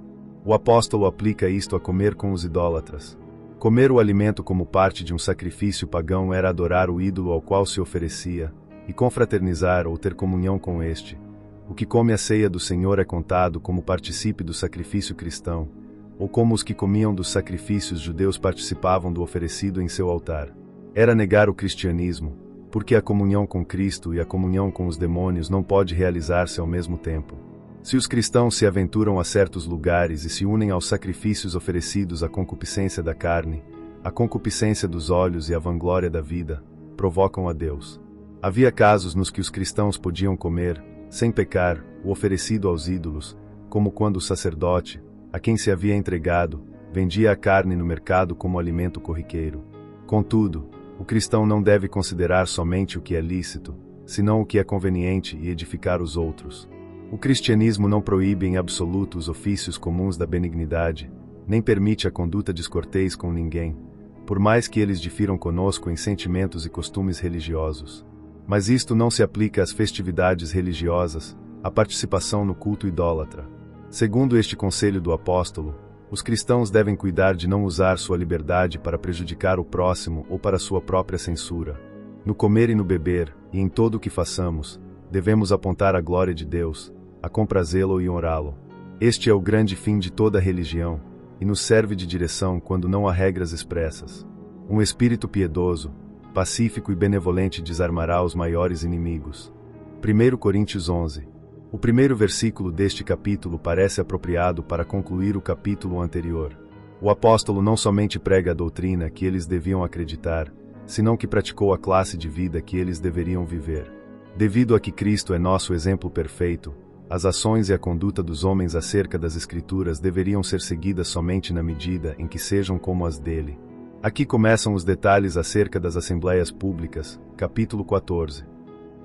O apóstolo aplica isto a comer com os idólatras. Comer o alimento como parte de um sacrifício pagão era adorar o ídolo ao qual se oferecia, e confraternizar ou ter comunhão com este. O que come a ceia do Senhor é contado como participe do sacrifício cristão, ou como os que comiam dos sacrifícios judeus participavam do oferecido em seu altar. Era negar o cristianismo, porque a comunhão com Cristo e a comunhão com os demônios não pode realizar-se ao mesmo tempo. Se os cristãos se aventuram a certos lugares e se unem aos sacrifícios oferecidos à concupiscência da carne, à concupiscência dos olhos e à vanglória da vida, provocam a Deus. Havia casos nos que os cristãos podiam comer, sem pecar, o oferecido aos ídolos, como quando o sacerdote, a quem se havia entregado, vendia a carne no mercado como alimento corriqueiro. Contudo, o cristão não deve considerar somente o que é lícito, senão o que é conveniente e edificar os outros. O cristianismo não proíbe em absoluto os ofícios comuns da benignidade, nem permite a conduta descortês com ninguém, por mais que eles difiram conosco em sentimentos e costumes religiosos. Mas isto não se aplica às festividades religiosas, à participação no culto idólatra. Segundo este conselho do apóstolo, os cristãos devem cuidar de não usar sua liberdade para prejudicar o próximo ou para sua própria censura. No comer e no beber, e em todo o que façamos, devemos apontar a glória de Deus, a comprazê-lo e honrá-lo. Este é o grande fim de toda religião, e nos serve de direção quando não há regras expressas. Um espírito piedoso, pacífico e benevolente desarmará os maiores inimigos. 1 Coríntios 11. O primeiro versículo deste capítulo parece apropriado para concluir o capítulo anterior. O apóstolo não somente prega a doutrina que eles deviam acreditar, senão que praticou a classe de vida que eles deveriam viver. Devido a que Cristo é nosso exemplo perfeito, as ações e a conduta dos homens acerca das Escrituras deveriam ser seguidas somente na medida em que sejam como as dele. Aqui começam os detalhes acerca das assembleias públicas, capítulo 14.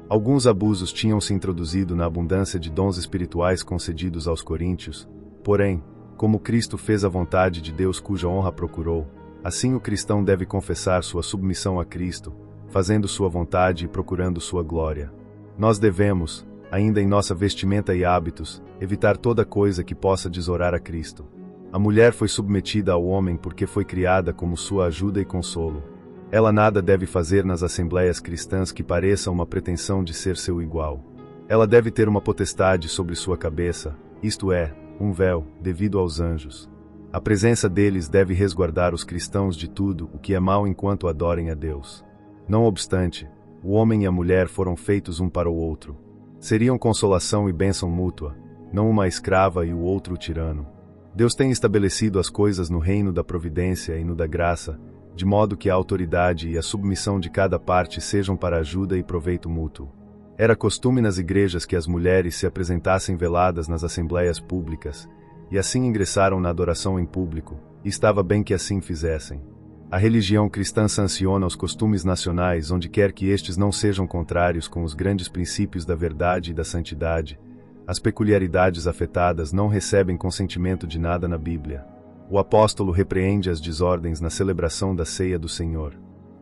Alguns abusos tinham se introduzido na abundância de dons espirituais concedidos aos coríntios, porém, como Cristo fez a vontade de Deus cuja honra procurou, assim o cristão deve confessar sua submissão a Cristo, fazendo sua vontade e procurando sua glória. Nós devemos, ainda em nossa vestimenta e hábitos, evitar toda coisa que possa desorar a Cristo. A mulher foi submetida ao homem porque foi criada como sua ajuda e consolo. Ela nada deve fazer nas assembleias cristãs que pareça uma pretensão de ser seu igual. Ela deve ter uma potestade sobre sua cabeça, isto é, um véu, devido aos anjos. A presença deles deve resguardar os cristãos de tudo o que é mal enquanto adorem a Deus. Não obstante, o homem e a mulher foram feitos um para o outro. Seriam consolação e bênção mútua, não uma escrava e o outro o tirano. Deus tem estabelecido as coisas no reino da providência e no da graça, de modo que a autoridade e a submissão de cada parte sejam para ajuda e proveito mútuo. Era costume nas igrejas que as mulheres se apresentassem veladas nas assembleias públicas, e assim ingressaram na adoração em público, e estava bem que assim fizessem. A religião cristã sanciona os costumes nacionais onde quer que estes não sejam contrários com os grandes princípios da verdade e da santidade. As peculiaridades afetadas não recebem consentimento de nada na Bíblia. O apóstolo repreende as desordens na celebração da ceia do Senhor.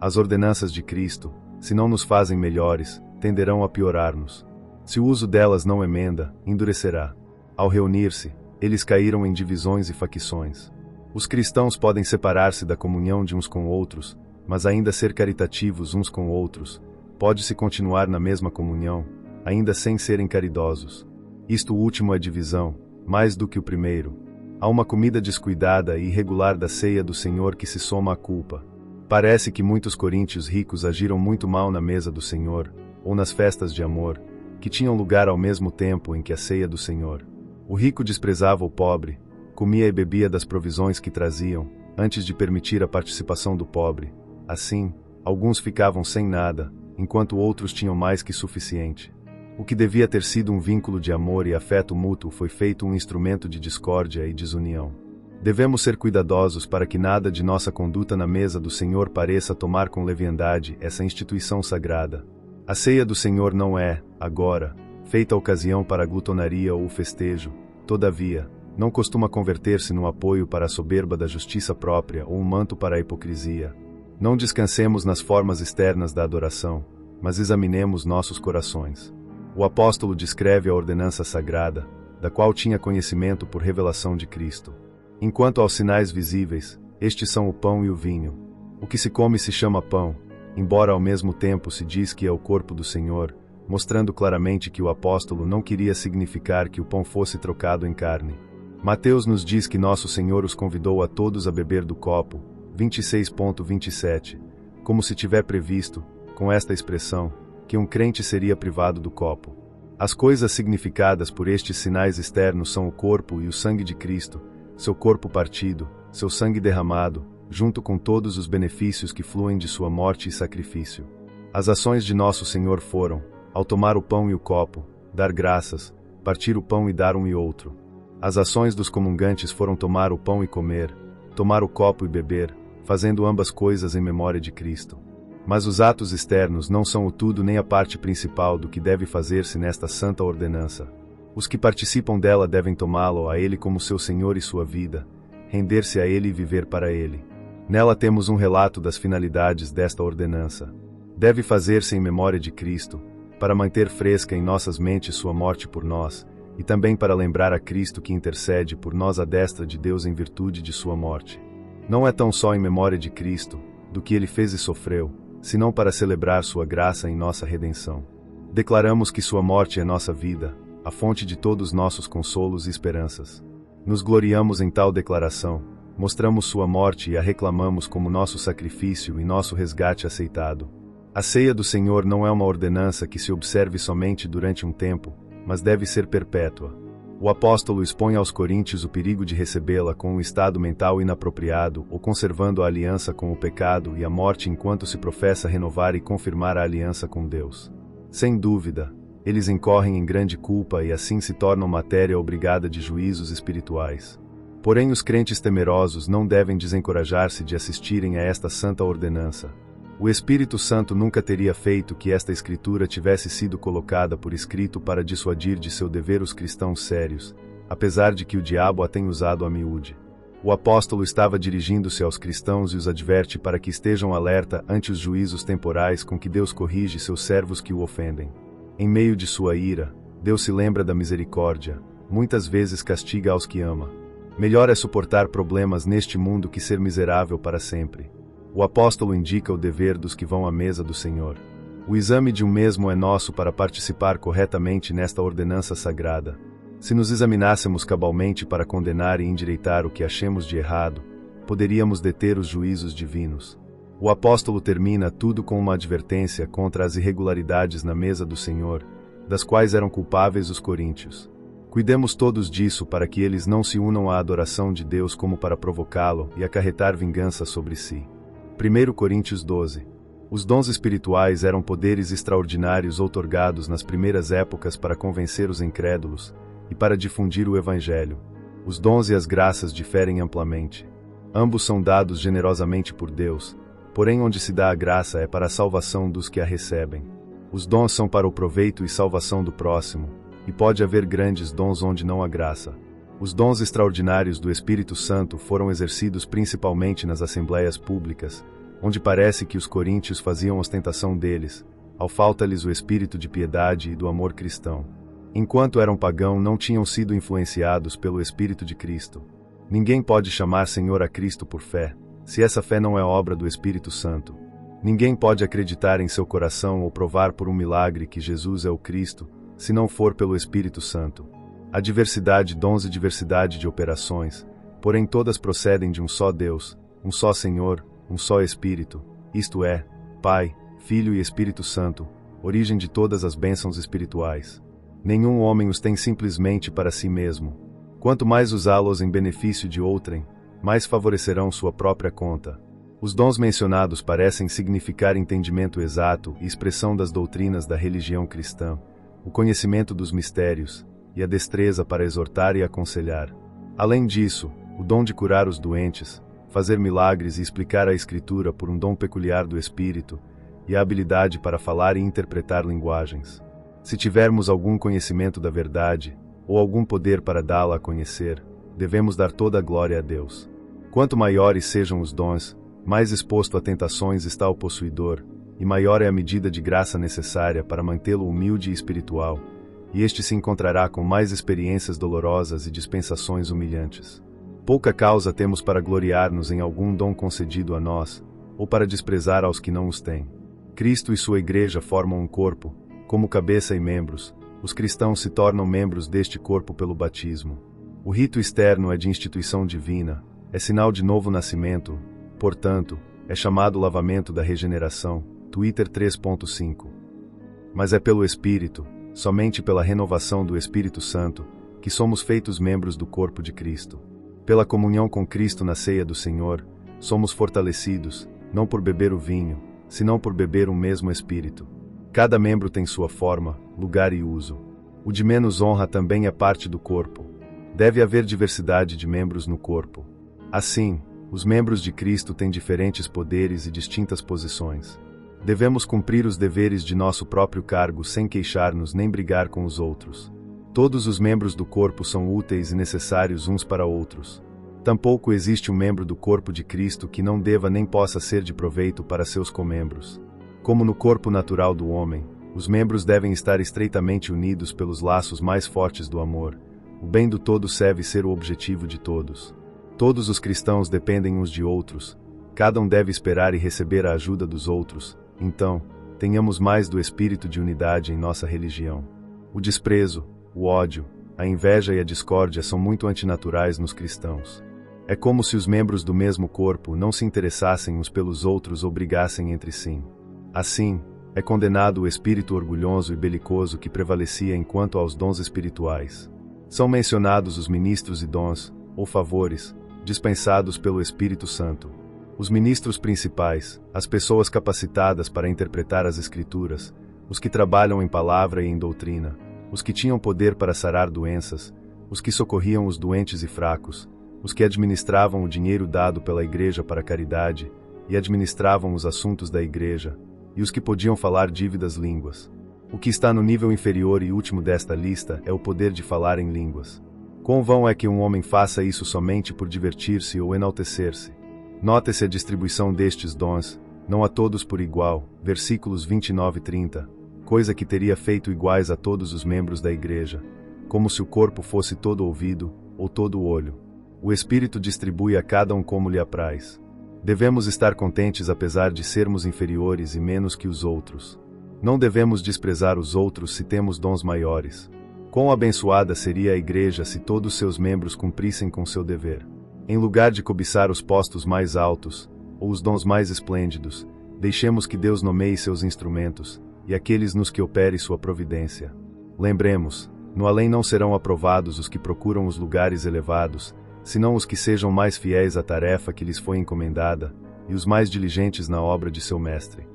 As ordenanças de Cristo, se não nos fazem melhores, tenderão a piorar-nos. Se o uso delas não emenda, endurecerá. Ao reunir-se, eles caíram em divisões e facções. Os cristãos podem separar-se da comunhão de uns com outros, mas ainda ser caritativos uns com outros. Pode-se continuar na mesma comunhão, ainda sem serem caridosos. Isto último é divisão, mais do que o primeiro. Há uma comida descuidada e irregular da ceia do Senhor que se soma à culpa. Parece que muitos coríntios ricos agiram muito mal na mesa do Senhor, ou nas festas de amor, que tinham lugar ao mesmo tempo em que a ceia do Senhor. O rico desprezava o pobre, comia e bebia das provisões que traziam, antes de permitir a participação do pobre. Assim, alguns ficavam sem nada, enquanto outros tinham mais que suficiente. O que devia ter sido um vínculo de amor e afeto mútuo foi feito um instrumento de discórdia e desunião. Devemos ser cuidadosos para que nada de nossa conduta na mesa do Senhor pareça tomar com leviandade essa instituição sagrada. A ceia do Senhor não é, agora, feita ocasião para a glutonaria ou o festejo. Todavia, não costuma converter-se num apoio para a soberba da justiça própria ou um manto para a hipocrisia. Não descansemos nas formas externas da adoração, mas examinemos nossos corações. O apóstolo descreve a ordenança sagrada, da qual tinha conhecimento por revelação de Cristo. Enquanto aos sinais visíveis, estes são o pão e o vinho. O que se come se chama pão, embora ao mesmo tempo se diz que é o corpo do Senhor, mostrando claramente que o apóstolo não queria significar que o pão fosse trocado em carne. Mateus nos diz que nosso Senhor os convidou a todos a beber do copo, 26.27, como se tiver previsto, com esta expressão, que um crente seria privado do copo. As coisas significadas por estes sinais externos são o corpo e o sangue de Cristo, seu corpo partido, seu sangue derramado, junto com todos os benefícios que fluem de sua morte e sacrifício. As ações de nosso Senhor foram, ao tomar o pão e o copo, dar graças, partir o pão e dar um e outro. As ações dos comungantes foram tomar o pão e comer, tomar o copo e beber, fazendo ambas coisas em memória de Cristo. Mas os atos externos não são o tudo nem a parte principal do que deve fazer-se nesta santa ordenança. Os que participam dela devem tomá-lo a Ele como seu Senhor e sua vida, render-se a Ele e viver para Ele. Nela temos um relato das finalidades desta ordenança. Deve fazer-se em memória de Cristo, para manter fresca em nossas mentes sua morte por nós, e também para lembrar a Cristo que intercede por nós à destra de Deus em virtude de sua morte. Não é tão só em memória de Cristo, do que Ele fez e sofreu, senão para celebrar sua graça em nossa redenção. Declaramos que sua morte é nossa vida, a fonte de todos nossos consolos e esperanças. Nos gloriamos em tal declaração, mostramos sua morte e a reclamamos como nosso sacrifício e nosso resgate aceitado. A ceia do Senhor não é uma ordenança que se observe somente durante um tempo, mas deve ser perpétua. O apóstolo expõe aos coríntios o perigo de recebê-la com um estado mental inapropriado ou conservando a aliança com o pecado e a morte enquanto se professa renovar e confirmar a aliança com Deus. Sem dúvida, eles incorrem em grande culpa e assim se tornam matéria obrigada de juízos espirituais. Porém, os crentes temerosos não devem desencorajar-se de assistirem a esta santa ordenança. O Espírito Santo nunca teria feito que esta escritura tivesse sido colocada por escrito para dissuadir de seu dever os cristãos sérios, apesar de que o diabo a tem usado a miúde. O apóstolo estava dirigindo-se aos cristãos e os adverte para que estejam alerta ante os juízos temporais com que Deus corrige seus servos que o ofendem. Em meio de sua ira, Deus se lembra da misericórdia, muitas vezes castiga aos que ama. Melhor é suportar problemas neste mundo que ser miserável para sempre. O apóstolo indica o dever dos que vão à mesa do Senhor. O exame de um mesmo é nosso para participar corretamente nesta ordenança sagrada. Se nos examinássemos cabalmente para condenar e endireitar o que achemos de errado, poderíamos deter os juízos divinos. O apóstolo termina tudo com uma advertência contra as irregularidades na mesa do Senhor, das quais eram culpáveis os coríntios. Cuidemos todos disso para que eles não se unam à adoração de Deus como para provocá-lo e acarretar vingança sobre si. 1 Coríntios 12. Os dons espirituais eram poderes extraordinários outorgados nas primeiras épocas para convencer os incrédulos e para difundir o Evangelho. Os dons e as graças diferem amplamente. Ambos são dados generosamente por Deus, porém onde se dá a graça é para a salvação dos que a recebem. Os dons são para o proveito e salvação do próximo, e pode haver grandes dons onde não há graça. Os dons extraordinários do Espírito Santo foram exercidos principalmente nas assembleias públicas, onde parece que os coríntios faziam ostentação deles, ao falta-lhes o espírito de piedade e do amor cristão. Enquanto eram pagãos, não tinham sido influenciados pelo Espírito de Cristo. Ninguém pode chamar Senhor a Cristo por fé, se essa fé não é obra do Espírito Santo. Ninguém pode acreditar em seu coração ou provar por um milagre que Jesus é o Cristo, se não for pelo Espírito Santo. Há diversidade de dons e diversidade de operações, porém todas procedem de um só Deus, um só Senhor, um só Espírito, isto é, Pai, Filho e Espírito Santo, origem de todas as bênçãos espirituais. Nenhum homem os tem simplesmente para si mesmo. Quanto mais usá-los em benefício de outrem, mais favorecerão sua própria conta. Os dons mencionados parecem significar entendimento exato e expressão das doutrinas da religião cristã, o conhecimento dos mistérios e a destreza para exortar e aconselhar. Além disso, o dom de curar os doentes, fazer milagres e explicar a Escritura por um dom peculiar do Espírito, e a habilidade para falar e interpretar linguagens. Se tivermos algum conhecimento da verdade, ou algum poder para dá-la a conhecer, devemos dar toda a glória a Deus. Quanto maiores sejam os dons, mais exposto a tentações está o possuidor, e maior é a medida de graça necessária para mantê-lo humilde e espiritual, e este se encontrará com mais experiências dolorosas e dispensações humilhantes. Pouca causa temos para gloriar-nos em algum dom concedido a nós, ou para desprezar aos que não os têm. Cristo e sua Igreja formam um corpo, como cabeça e membros, os cristãos se tornam membros deste corpo pelo batismo. O rito externo é de instituição divina, é sinal de novo nascimento, portanto, é chamado lavamento da regeneração, Twitter 3.5. Mas é pelo Espírito, somente pela renovação do Espírito Santo, que somos feitos membros do corpo de Cristo. Pela comunhão com Cristo na ceia do Senhor, somos fortalecidos, não por beber o vinho, senão por beber o mesmo Espírito. Cada membro tem sua forma, lugar e uso. O de menos honra também é parte do corpo. Deve haver diversidade de membros no corpo. Assim, os membros de Cristo têm diferentes poderes e distintas posições. Devemos cumprir os deveres de nosso próprio cargo sem queixar-nos nem brigar com os outros. Todos os membros do corpo são úteis e necessários uns para outros. Tampouco existe um membro do corpo de Cristo que não deva nem possa ser de proveito para seus comembros. Como no corpo natural do homem, os membros devem estar estreitamente unidos pelos laços mais fortes do amor. O bem do todo deve ser o objetivo de todos. Todos os cristãos dependem uns de outros. Cada um deve esperar e receber a ajuda dos outros. Então, tenhamos mais do espírito de unidade em nossa religião. O desprezo, o ódio, a inveja e a discórdia são muito antinaturais nos cristãos. É como se os membros do mesmo corpo não se interessassem uns pelos outros ou brigassem entre si. Assim, é condenado o espírito orgulhoso e belicoso que prevalecia enquanto aos dons espirituais. São mencionados os ministros e dons, ou favores, dispensados pelo Espírito Santo. Os ministros principais, as pessoas capacitadas para interpretar as Escrituras, os que trabalham em palavra e em doutrina, os que tinham poder para sarar doenças, os que socorriam os doentes e fracos, os que administravam o dinheiro dado pela Igreja para a caridade, e administravam os assuntos da Igreja, e os que podiam falar dívidas línguas. O que está no nível inferior e último desta lista é o poder de falar em línguas. Quão vão é que um homem faça isso somente por divertir-se ou enaltecer-se? Note-se a distribuição destes dons, não a todos por igual, versículos 29 e 30, coisa que teria feito iguais a todos os membros da Igreja, como se o corpo fosse todo ouvido, ou todo olho. O Espírito distribui a cada um como lhe apraz. Devemos estar contentes apesar de sermos inferiores e menos que os outros. Não devemos desprezar os outros se temos dons maiores. Quão abençoada seria a Igreja se todos seus membros cumprissem com seu dever. Em lugar de cobiçar os postos mais altos, ou os dons mais esplêndidos, deixemos que Deus nomeie seus instrumentos, e aqueles nos que opere sua providência. Lembremos, no além não serão aprovados os que procuram os lugares elevados, senão os que sejam mais fiéis à tarefa que lhes foi encomendada, e os mais diligentes na obra de seu mestre.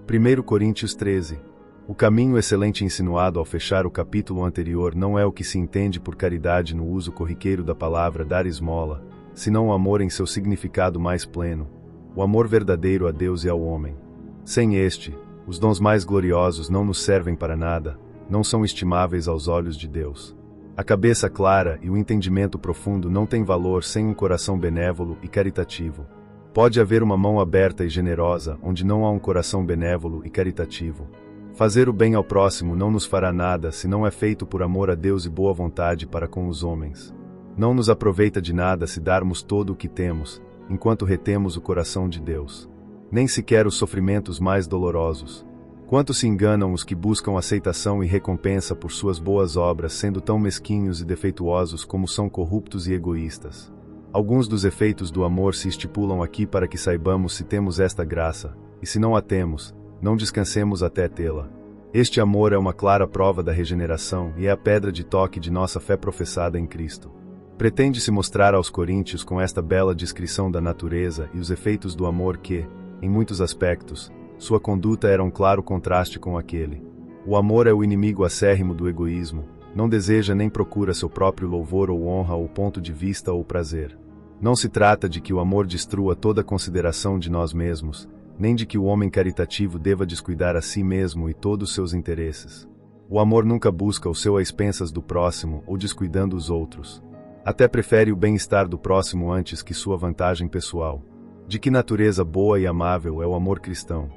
1 Coríntios 13. O caminho excelente insinuado ao fechar o capítulo anterior não é o que se entende por caridade no uso corriqueiro da palavra dar esmola, senão o amor em seu significado mais pleno, o amor verdadeiro a Deus e ao homem. Sem este, os dons mais gloriosos não nos servem para nada, não são estimáveis aos olhos de Deus. A cabeça clara e o entendimento profundo não têm valor sem um coração benévolo e caritativo. Pode haver uma mão aberta e generosa onde não há um coração benévolo e caritativo. Fazer o bem ao próximo não nos fará nada se não é feito por amor a Deus e boa vontade para com os homens. Não nos aproveita de nada se darmos todo o que temos, enquanto retemos o coração de Deus. Nem sequer os sofrimentos mais dolorosos. Quanto se enganam os que buscam aceitação e recompensa por suas boas obras, sendo tão mesquinhos e defeituosos como são corruptos e egoístas. Alguns dos efeitos do amor se estipulam aqui para que saibamos se temos esta graça, e se não a temos, não descansemos até tê-la. Este amor é uma clara prova da regeneração e é a pedra de toque de nossa fé professada em Cristo. Pretende-se mostrar aos coríntios com esta bela descrição da natureza e os efeitos do amor que, em muitos aspectos, sua conduta era um claro contraste com aquele. O amor é o inimigo acérrimo do egoísmo, não deseja nem procura seu próprio louvor ou honra ou ponto de vista ou prazer. Não se trata de que o amor destrua toda consideração de nós mesmos, nem de que o homem caritativo deva descuidar a si mesmo e todos seus interesses. O amor nunca busca o seu às expensas do próximo ou descuidando os outros. Até prefere o bem-estar do próximo antes que sua vantagem pessoal. De que natureza boa e amável é o amor cristão?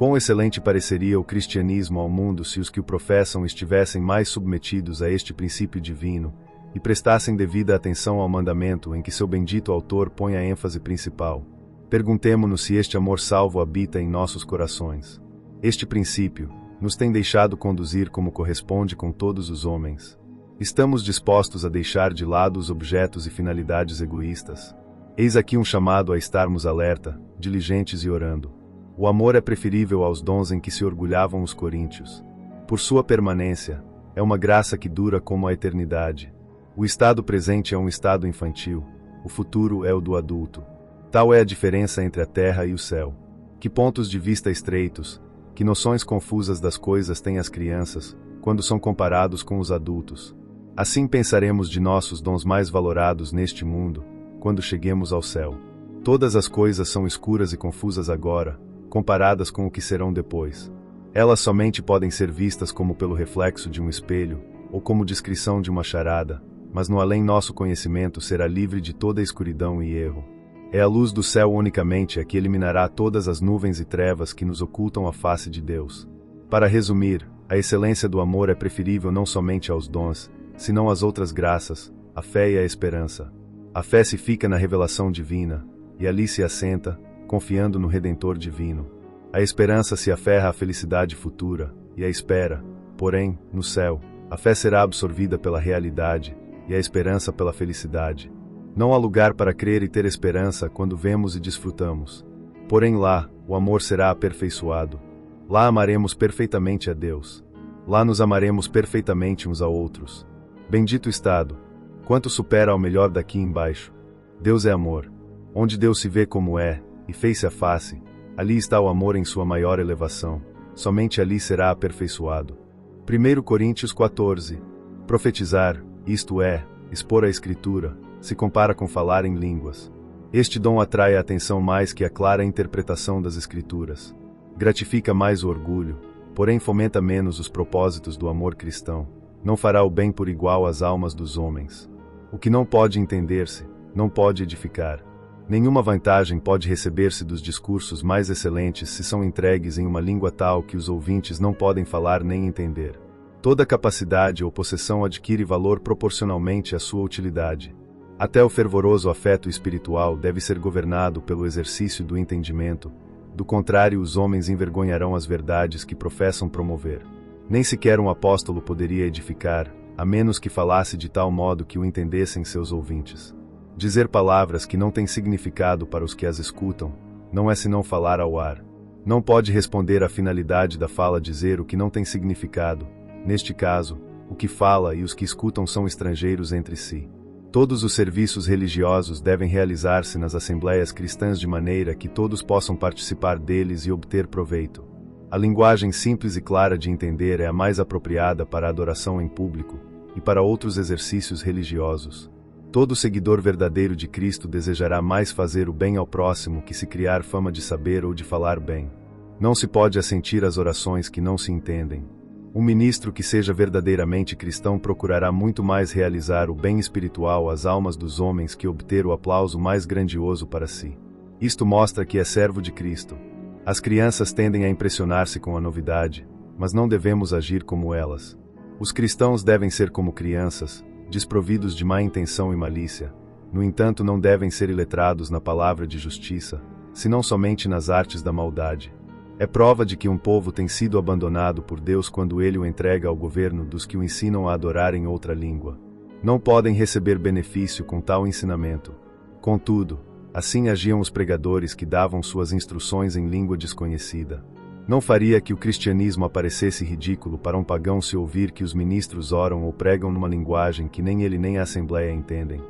Quão excelente pareceria o cristianismo ao mundo se os que o professam estivessem mais submetidos a este princípio divino, e prestassem devida atenção ao mandamento em que seu bendito autor põe a ênfase principal. Perguntemo-nos se este amor salvo habita em nossos corações. Este princípio nos tem deixado conduzir como corresponde com todos os homens. Estamos dispostos a deixar de lado os objetos e finalidades egoístas? Eis aqui um chamado a estarmos alerta, diligentes e orando. O amor é preferível aos dons em que se orgulhavam os coríntios. Por sua permanência, é uma graça que dura como a eternidade. O estado presente é um estado infantil, o futuro é o do adulto. Tal é a diferença entre a terra e o céu. Que pontos de vista estreitos, que noções confusas das coisas têm as crianças, quando são comparados com os adultos. Assim pensaremos de nossos dons mais valorados neste mundo, quando cheguemos ao céu. Todas as coisas são escuras e confusas agora, comparadas com o que serão depois. Elas somente podem ser vistas como pelo reflexo de um espelho, ou como descrição de uma charada, mas no além nosso conhecimento será livre de toda escuridão e erro. É a luz do céu unicamente a que eliminará todas as nuvens e trevas que nos ocultam a face de Deus. Para resumir, a excelência do amor é preferível não somente aos dons, senão às outras graças, a fé e a esperança. A fé se fica na revelação divina, e ali se assenta, confiando no Redentor divino. A esperança se aferra à felicidade futura, e a espera, porém, no céu. A fé será absorvida pela realidade, e a esperança pela felicidade. Não há lugar para crer e ter esperança quando vemos e desfrutamos. Porém lá, o amor será aperfeiçoado. Lá amaremos perfeitamente a Deus. Lá nos amaremos perfeitamente uns a outros. Bendito estado! Quanto supera ao melhor daqui embaixo. Deus é amor. Onde Deus se vê como é, e fez-se a face, ali está o amor em sua maior elevação, somente ali será aperfeiçoado. 1 Coríntios 14. Profetizar, isto é, expor a Escritura, se compara com falar em línguas. Este dom atrai a atenção mais que a clara interpretação das Escrituras. Gratifica mais o orgulho, porém fomenta menos os propósitos do amor cristão. Não fará o bem por igual às almas dos homens. O que não pode entender-se, não pode edificar. Nenhuma vantagem pode receber-se dos discursos mais excelentes se são entregues em uma língua tal que os ouvintes não podem falar nem entender. Toda capacidade ou possessão adquire valor proporcionalmente à sua utilidade. Até o fervoroso afeto espiritual deve ser governado pelo exercício do entendimento, do contrário os homens envergonharão as verdades que professam promover. Nem sequer um apóstolo poderia edificar, a menos que falasse de tal modo que o entendessem seus ouvintes. Dizer palavras que não têm significado para os que as escutam, não é senão falar ao ar. Não pode responder à finalidade da fala dizer o que não tem significado. Neste caso, o que fala e os que escutam são estrangeiros entre si. Todos os serviços religiosos devem realizar-se nas assembleias cristãs de maneira que todos possam participar deles e obter proveito. A linguagem simples e clara de entender é a mais apropriada para a adoração em público e para outros exercícios religiosos. Todo seguidor verdadeiro de Cristo desejará mais fazer o bem ao próximo que se criar fama de saber ou de falar bem. Não se pode assentir às orações que não se entendem. Um ministro que seja verdadeiramente cristão procurará muito mais realizar o bem espiritual às almas dos homens que obter o aplauso mais grandioso para si. Isto mostra que é servo de Cristo. As crianças tendem a impressionar-se com a novidade, mas não devemos agir como elas. Os cristãos devem ser como crianças, desprovidos de má intenção e malícia. No entanto, não devem ser iletrados na palavra de justiça, senão somente nas artes da maldade. É prova de que um povo tem sido abandonado por Deus quando ele o entrega ao governo dos que o ensinam a adorar em outra língua. Não podem receber benefício com tal ensinamento. Contudo, assim agiam os pregadores que davam suas instruções em língua desconhecida. Não faria que o cristianismo aparecesse ridículo para um pagão se ouvir que os ministros oram ou pregam numa linguagem que nem ele nem a assembleia entendem.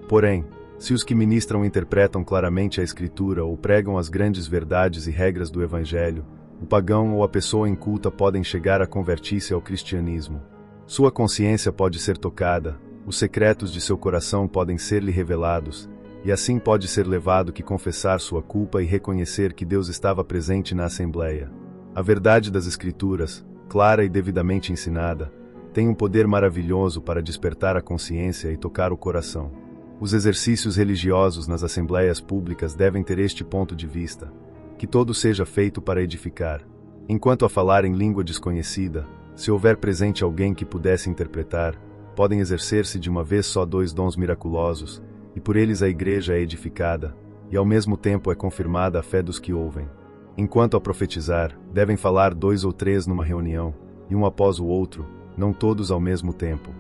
Porém, se os que ministram interpretam claramente a Escritura ou pregam as grandes verdades e regras do Evangelho, o pagão ou a pessoa inculta podem chegar a convertir-se ao cristianismo. Sua consciência pode ser tocada, os secretos de seu coração podem ser-lhe revelados, e assim pode ser levado que confessar sua culpa e reconhecer que Deus estava presente na Assembleia. A verdade das Escrituras, clara e devidamente ensinada, tem um poder maravilhoso para despertar a consciência e tocar o coração. Os exercícios religiosos nas assembleias públicas devem ter este ponto de vista, que todo seja feito para edificar. Enquanto a falar em língua desconhecida, se houver presente alguém que pudesse interpretar, podem exercer-se de uma vez só 2 dons miraculosos, e por eles a igreja é edificada, e ao mesmo tempo é confirmada a fé dos que ouvem. Enquanto a profetizar, devem falar 2 ou 3 numa reunião, e um após o outro, não todos ao mesmo tempo.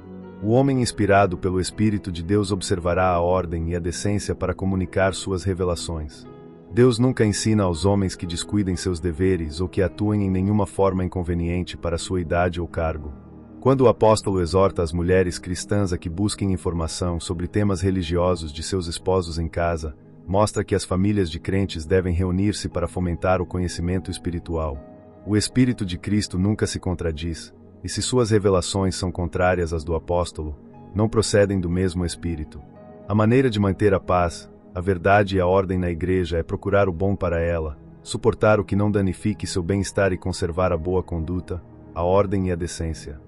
O homem inspirado pelo Espírito de Deus observará a ordem e a decência para comunicar suas revelações. Deus nunca ensina aos homens que descuidem seus deveres ou que atuem em nenhuma forma inconveniente para sua idade ou cargo. Quando o apóstolo exorta as mulheres cristãs a que busquem informação sobre temas religiosos de seus esposos em casa, mostra que as famílias de crentes devem reunir-se para fomentar o conhecimento espiritual. O Espírito de Cristo nunca se contradiz, e se suas revelações são contrárias às do apóstolo, não procedem do mesmo Espírito. A maneira de manter a paz, a verdade e a ordem na igreja é procurar o bom para ela, suportar o que não danifique seu bem-estar e conservar a boa conduta, a ordem e a decência.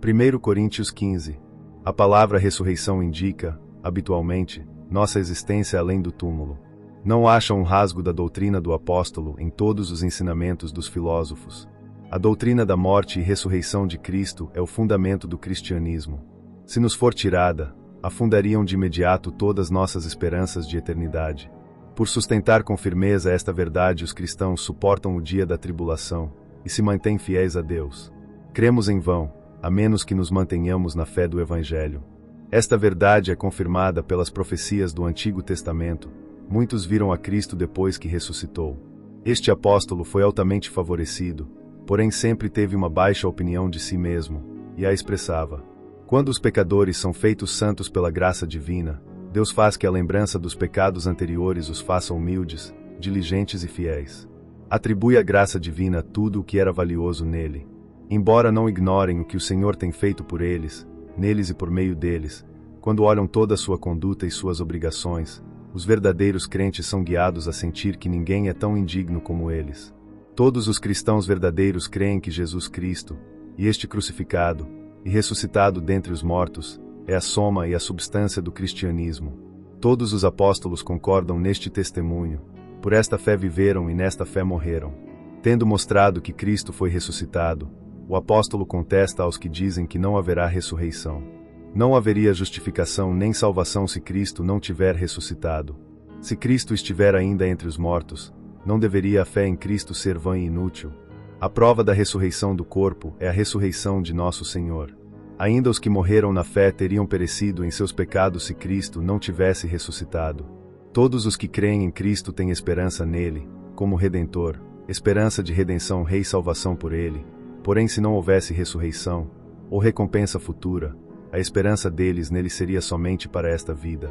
1 Coríntios 15. A palavra ressurreição indica, habitualmente, nossa existência além do túmulo. Não acha um rasgo da doutrina do apóstolo em todos os ensinamentos dos filósofos. A doutrina da morte e ressurreição de Cristo é o fundamento do cristianismo. Se nos for tirada, afundariam de imediato todas nossas esperanças de eternidade. Por sustentar com firmeza esta verdade, os cristãos suportam o dia da tribulação e se mantêm fiéis a Deus. Cremos em vão, a menos que nos mantenhamos na fé do Evangelho. Esta verdade é confirmada pelas profecias do Antigo Testamento. Muitos viram a Cristo depois que ressuscitou. Este apóstolo foi altamente favorecido, porém sempre teve uma baixa opinião de si mesmo, e a expressava. Quando os pecadores são feitos santos pela graça divina, Deus faz que a lembrança dos pecados anteriores os faça humildes, diligentes e fiéis. Atribui à graça divina tudo o que era valioso nele. Embora não ignorem o que o Senhor tem feito por eles, neles e por meio deles, quando olham toda a sua conduta e suas obrigações, os verdadeiros crentes são guiados a sentir que ninguém é tão indigno como eles. Todos os cristãos verdadeiros creem que Jesus Cristo, e este crucificado, e ressuscitado dentre os mortos, é a soma e a substância do cristianismo. Todos os apóstolos concordam neste testemunho, por esta fé viveram e nesta fé morreram. Tendo mostrado que Cristo foi ressuscitado, o apóstolo contesta aos que dizem que não haverá ressurreição. Não haveria justificação nem salvação se Cristo não tiver ressuscitado. Se Cristo estiver ainda entre os mortos, não deveria a fé em Cristo ser vã e inútil. A prova da ressurreição do corpo é a ressurreição de nosso Senhor. Ainda os que morreram na fé teriam perecido em seus pecados se Cristo não tivesse ressuscitado. Todos os que creem em Cristo têm esperança nele, como Redentor, esperança de redenção, Rei e salvação por ele. Porém, se não houvesse ressurreição, ou recompensa futura, a esperança deles nele seria somente para esta vida.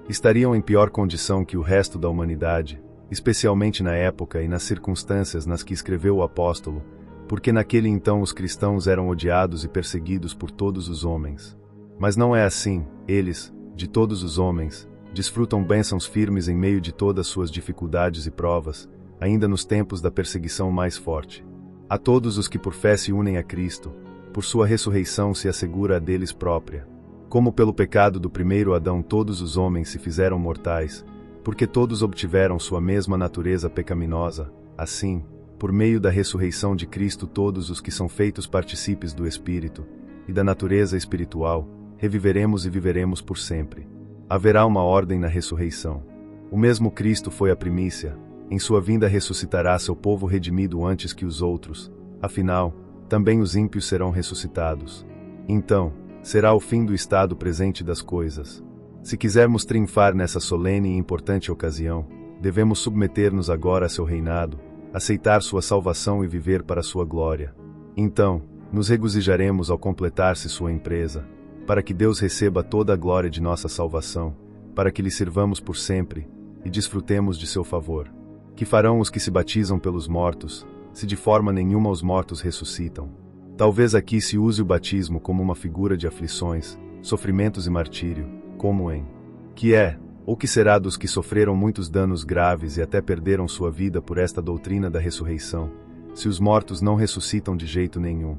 Estariam em pior condição que o resto da humanidade, especialmente na época e nas circunstâncias nas que escreveu o apóstolo, porque naquele então os cristãos eram odiados e perseguidos por todos os homens. Mas não é assim, eles, de todos os homens, desfrutam bênçãos firmes em meio de todas suas dificuldades e provas, ainda nos tempos da perseguição mais forte. A todos os que por fé se unem a Cristo, por sua ressurreição se assegura a deles própria. Como pelo pecado do primeiro Adão todos os homens se fizeram mortais, porque todos obtiveram sua mesma natureza pecaminosa, assim, por meio da ressurreição de Cristo todos os que são feitos partícipes do Espírito, e da natureza espiritual, reviveremos e viveremos por sempre. Haverá uma ordem na ressurreição. O mesmo Cristo foi a primícia, em sua vinda ressuscitará seu povo redimido antes que os outros, afinal, também os ímpios serão ressuscitados. Então, será o fim do estado presente das coisas. Se quisermos triunfar nessa solene e importante ocasião, devemos submeter-nos agora a seu reinado, aceitar sua salvação e viver para sua glória. Então, nos regozijaremos ao completar-se sua empresa, para que Deus receba toda a glória de nossa salvação, para que lhe sirvamos por sempre, e desfrutemos de seu favor. Que farão os que se batizam pelos mortos, se de forma nenhuma os mortos ressuscitam? Talvez aqui se use o batismo como uma figura de aflições, sofrimentos e martírio, como em que é, ou que será dos que sofreram muitos danos graves e até perderam sua vida por esta doutrina da ressurreição, se os mortos não ressuscitam de jeito nenhum.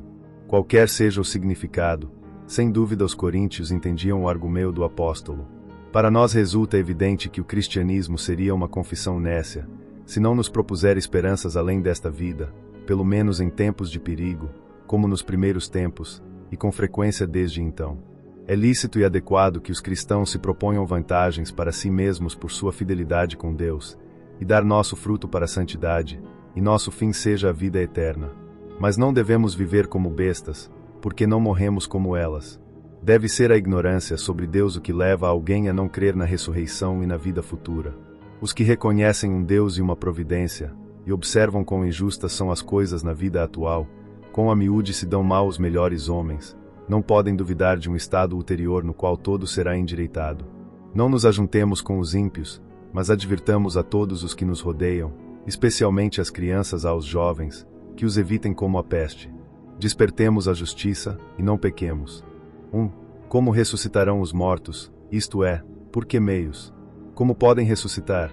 Qualquer seja o significado, sem dúvida os coríntios entendiam o argumento do apóstolo. Para nós resulta evidente que o cristianismo seria uma confissão nécia, se não nos propuser esperanças além desta vida, pelo menos em tempos de perigo, como nos primeiros tempos, e com frequência desde então. É lícito e adequado que os cristãos se proponham vantagens para si mesmos por sua fidelidade com Deus, e dar nosso fruto para a santidade, e nosso fim seja a vida eterna. Mas não devemos viver como bestas, porque não morremos como elas. Deve ser a ignorância sobre Deus o que leva alguém a não crer na ressurreição e na vida futura. Os que reconhecem um Deus e uma providência, e observam quão injustas são as coisas na vida atual, quão a miúde se dão mal os melhores homens, não podem duvidar de um estado ulterior no qual todo será endireitado. Não nos ajuntemos com os ímpios, mas advirtamos a todos os que nos rodeiam, especialmente as crianças aos jovens, que os evitem como a peste. Despertemos a justiça, e não pequemos. 1. Como ressuscitarão os mortos, isto é, por que meios? Como podem ressuscitar?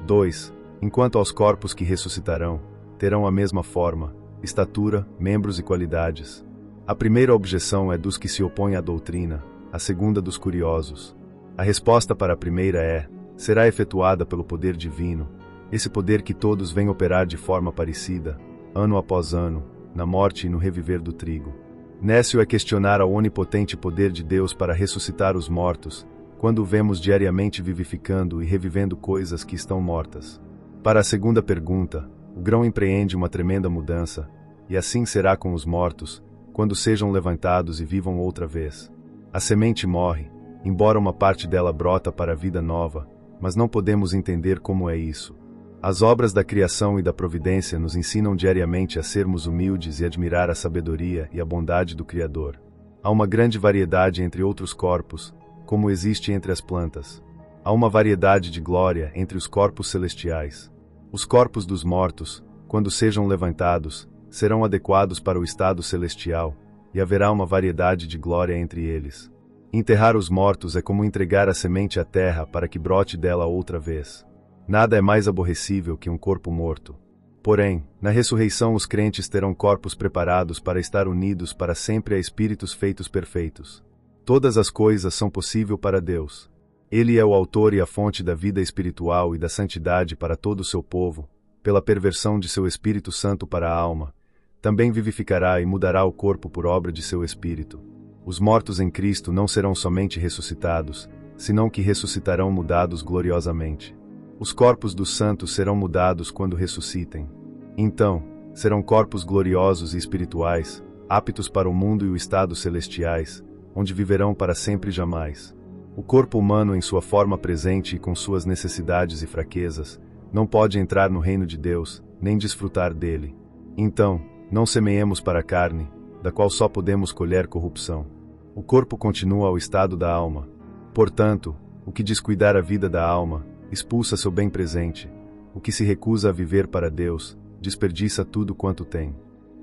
2. Enquanto aos corpos que ressuscitarão, terão a mesma forma, estatura, membros e qualidades. A primeira objeção é dos que se opõem à doutrina, a segunda dos curiosos. A resposta para a primeira é: será efetuada pelo poder divino, esse poder que todos vêm operar de forma parecida, ano após ano, na morte e no reviver do trigo. Nécio é questionar ao onipotente poder de Deus para ressuscitar os mortos, quando o vemos diariamente vivificando e revivendo coisas que estão mortas. Para a segunda pergunta, o grão empreende uma tremenda mudança, e assim será com os mortos, quando sejam levantados e vivam outra vez. A semente morre, embora uma parte dela brota para a vida nova, mas não podemos entender como é isso. As obras da criação e da providência nos ensinam diariamente a sermos humildes e admirar a sabedoria e a bondade do Criador. Há uma grande variedade entre outros corpos, como existe entre as plantas. Há uma variedade de glória entre os corpos celestiais. Os corpos dos mortos, quando sejam levantados, serão adequados para o estado celestial, e haverá uma variedade de glória entre eles. Enterrar os mortos é como entregar a semente à terra para que brote dela outra vez. Nada é mais aborrecível que um corpo morto. Porém, na ressurreição os crentes terão corpos preparados para estar unidos para sempre a espíritos feitos perfeitos. Todas as coisas são possíveis para Deus. Ele é o autor e a fonte da vida espiritual e da santidade para todo o seu povo, pela perversão de seu Espírito Santo para a alma. Também vivificará e mudará o corpo por obra de seu Espírito. Os mortos em Cristo não serão somente ressuscitados, senão que ressuscitarão mudados gloriosamente. Os corpos dos santos serão mudados quando ressuscitem. Então, serão corpos gloriosos e espirituais, aptos para o mundo e o estado celestiais, onde viverão para sempre e jamais. O corpo humano em sua forma presente e com suas necessidades e fraquezas, não pode entrar no reino de Deus, nem desfrutar dele. Então, não semeemos para a carne, da qual só podemos colher corrupção. O corpo continua ao estado da alma. Portanto, o que descuidar a vida da alma, expulsa seu bem presente. O que se recusa a viver para Deus, desperdiça tudo quanto tem.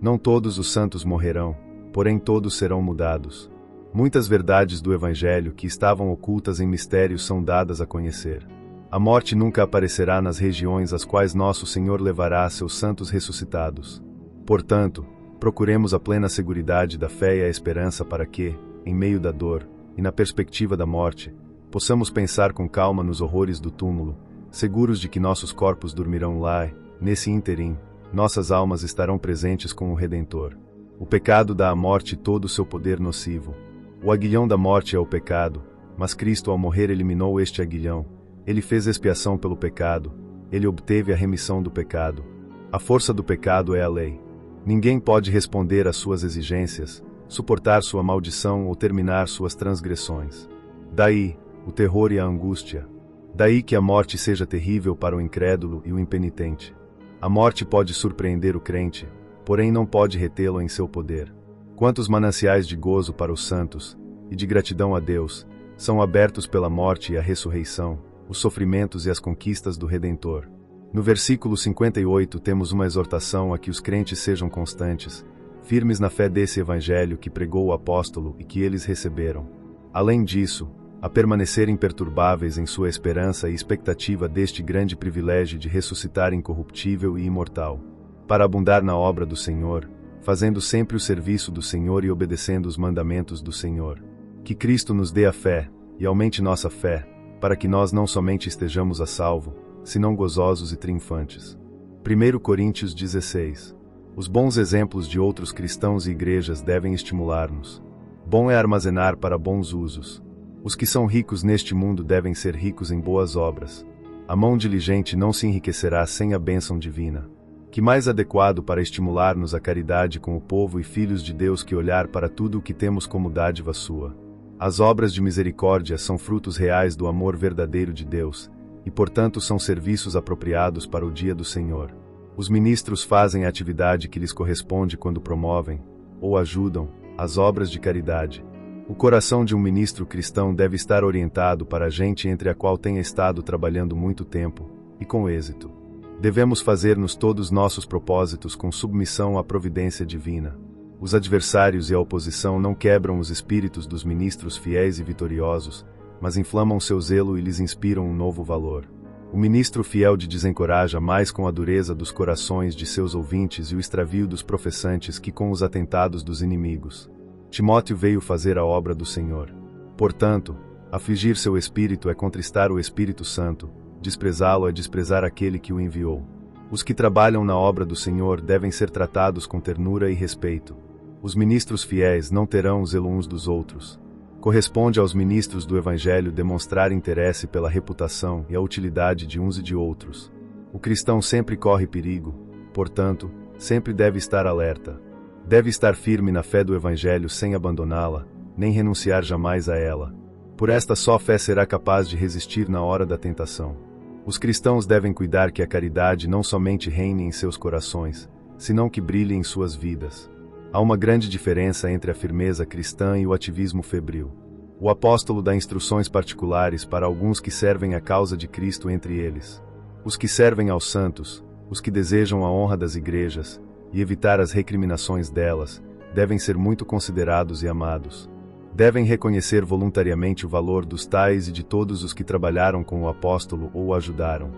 Não todos os santos morrerão, porém todos serão mudados. Muitas verdades do Evangelho que estavam ocultas em mistérios são dadas a conhecer. A morte nunca aparecerá nas regiões às quais nosso Senhor levará seus santos ressuscitados. Portanto, procuremos a plena seguridade da fé e a esperança para que, em meio da dor, e na perspectiva da morte, possamos pensar com calma nos horrores do túmulo, seguros de que nossos corpos dormirão lá e, nesse ínterim, nossas almas estarão presentes com o Redentor. O pecado dá à morte todo o seu poder nocivo. O aguilhão da morte é o pecado, mas Cristo ao morrer eliminou este aguilhão. Ele fez expiação pelo pecado, ele obteve a remissão do pecado. A força do pecado é a lei. Ninguém pode responder às suas exigências, suportar sua maldição ou terminar suas transgressões. Daí, o terror e a angústia. Daí que a morte seja terrível para o incrédulo e o impenitente. A morte pode surpreender o crente, porém não pode retê-lo em seu poder. Quantos mananciais de gozo para os santos, e de gratidão a Deus, são abertos pela morte e a ressurreição, os sofrimentos e as conquistas do Redentor. No versículo 58 temos uma exortação a que os crentes sejam constantes, firmes na fé desse Evangelho que pregou o apóstolo e que eles receberam. Além disso, a permanecer imperturbáveis em sua esperança e expectativa deste grande privilégio de ressuscitar incorruptível e imortal, para abundar na obra do Senhor, fazendo sempre o serviço do Senhor e obedecendo os mandamentos do Senhor. Que Cristo nos dê a fé, e aumente nossa fé, para que nós não somente estejamos a salvo, senão gozosos e triunfantes. 1 Coríntios 16. Os bons exemplos de outros cristãos e igrejas devem estimular-nos. Bom é armazenar para bons usos. Os que são ricos neste mundo devem ser ricos em boas obras. A mão diligente não se enriquecerá sem a bênção divina. Que mais adequado para estimular-nos a caridade com o povo e filhos de Deus que olhar para tudo o que temos como dádiva sua. As obras de misericórdia são frutos reais do amor verdadeiro de Deus, e portanto são serviços apropriados para o dia do Senhor. Os ministros fazem a atividade que lhes corresponde quando promovem, ou ajudam, as obras de caridade. O coração de um ministro cristão deve estar orientado para a gente entre a qual tenha estado trabalhando muito tempo, e com êxito. Devemos fazer-nos todos nossos propósitos com submissão à providência divina. Os adversários e a oposição não quebram os espíritos dos ministros fiéis e vitoriosos, mas inflamam seu zelo e lhes inspiram um novo valor. O ministro fiel de desencoraja mais com a dureza dos corações de seus ouvintes e o extravio dos professantes que com os atentados dos inimigos. Timóteo veio fazer a obra do Senhor. Portanto, afligir seu espírito é contristar o Espírito Santo, desprezá-lo é desprezar aquele que o enviou. Os que trabalham na obra do Senhor devem ser tratados com ternura e respeito. Os ministros fiéis não terão o zelo uns dos outros. Corresponde aos ministros do Evangelho demonstrar interesse pela reputação e a utilidade de uns e de outros. O cristão sempre corre perigo, portanto, sempre deve estar alerta. Deve estar firme na fé do Evangelho sem abandoná-la, nem renunciar jamais a ela. Por esta só fé será capaz de resistir na hora da tentação. Os cristãos devem cuidar que a caridade não somente reine em seus corações, senão que brilhe em suas vidas. Há uma grande diferença entre a firmeza cristã e o ativismo febril. O apóstolo dá instruções particulares para alguns que servem a causa de Cristo entre eles. Os que servem aos santos, os que desejam a honra das igrejas, e evitar as recriminações delas, devem ser muito considerados e amados. Devem reconhecer voluntariamente o valor dos tais e de todos os que trabalharam com o apóstolo ou o ajudaram.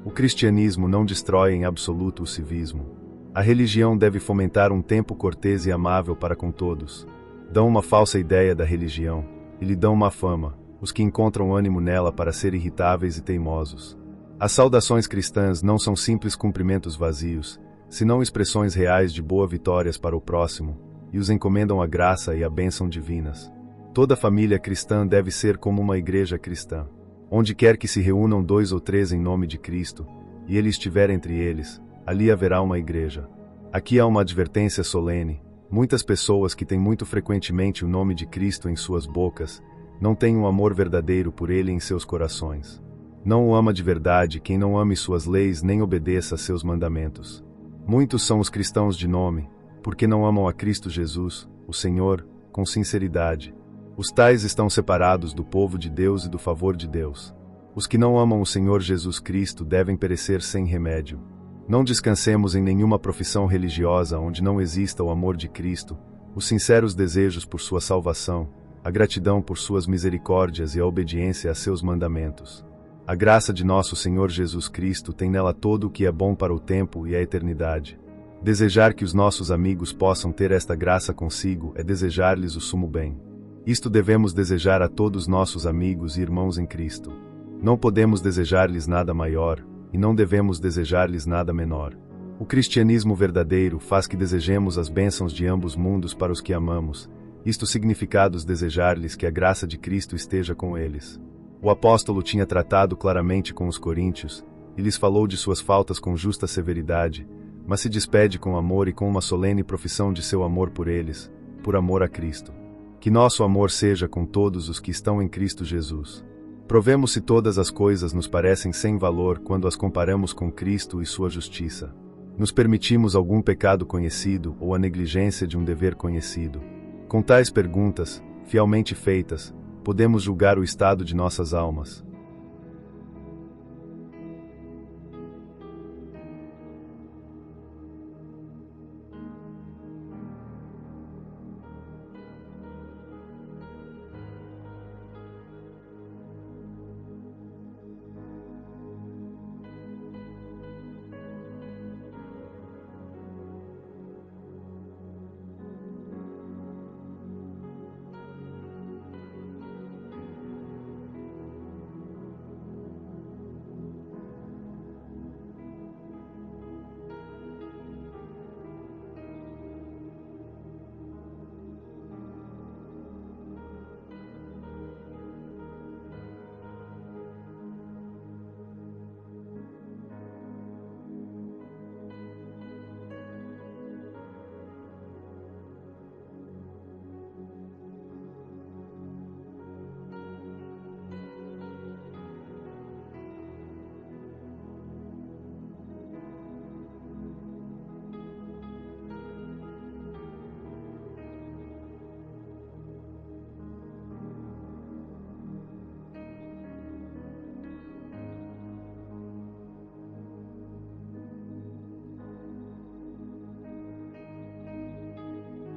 O cristianismo não destrói em absoluto o civismo. A religião deve fomentar um tempo cortês e amável para com todos. Dão uma falsa ideia da religião, e lhe dão má fama, os que encontram ânimo nela para ser irritáveis e teimosos. As saudações cristãs não são simples cumprimentos vazios, senão expressões reais de boa vitórias para o próximo, e os encomendam a graça e a bênção divinas. Toda família cristã deve ser como uma igreja cristã. Onde quer que se reúnam 2 ou 3 em nome de Cristo, e Ele estiver entre eles, ali haverá uma igreja. Aqui há uma advertência solene. Muitas pessoas que têm muito frequentemente o nome de Cristo em suas bocas, não têm um amor verdadeiro por Ele em seus corações. Não o ama de verdade quem não ame suas leis nem obedeça a seus mandamentos. Muitos são os cristãos de nome, porque não amam a Cristo Jesus, o Senhor, com sinceridade. Os tais estão separados do povo de Deus e do favor de Deus. Os que não amam o Senhor Jesus Cristo devem perecer sem remédio. Não descansemos em nenhuma profissão religiosa onde não exista o amor de Cristo, os sinceros desejos por sua salvação, a gratidão por suas misericórdias e a obediência a seus mandamentos. A graça de nosso Senhor Jesus Cristo tem nela todo o que é bom para o tempo e a eternidade. Desejar que os nossos amigos possam ter esta graça consigo é desejar-lhes o sumo bem. Isto devemos desejar a todos nossos amigos e irmãos em Cristo. Não podemos desejar-lhes nada maior, e não devemos desejar-lhes nada menor. O cristianismo verdadeiro faz que desejemos as bênçãos de ambos mundos para os que amamos, isto significados desejar-lhes que a graça de Cristo esteja com eles. O apóstolo tinha tratado claramente com os coríntios, e lhes falou de suas faltas com justa severidade, mas se despede com amor e com uma solene profissão de seu amor por eles, por amor a Cristo. Que nosso amor seja com todos os que estão em Cristo Jesus. Provemos se todas as coisas nos parecem sem valor quando as comparamos com Cristo e sua justiça. Nos permitimos algum pecado conhecido ou a negligência de um dever conhecido. Com tais perguntas, fielmente feitas, podemos julgar o estado de nossas almas.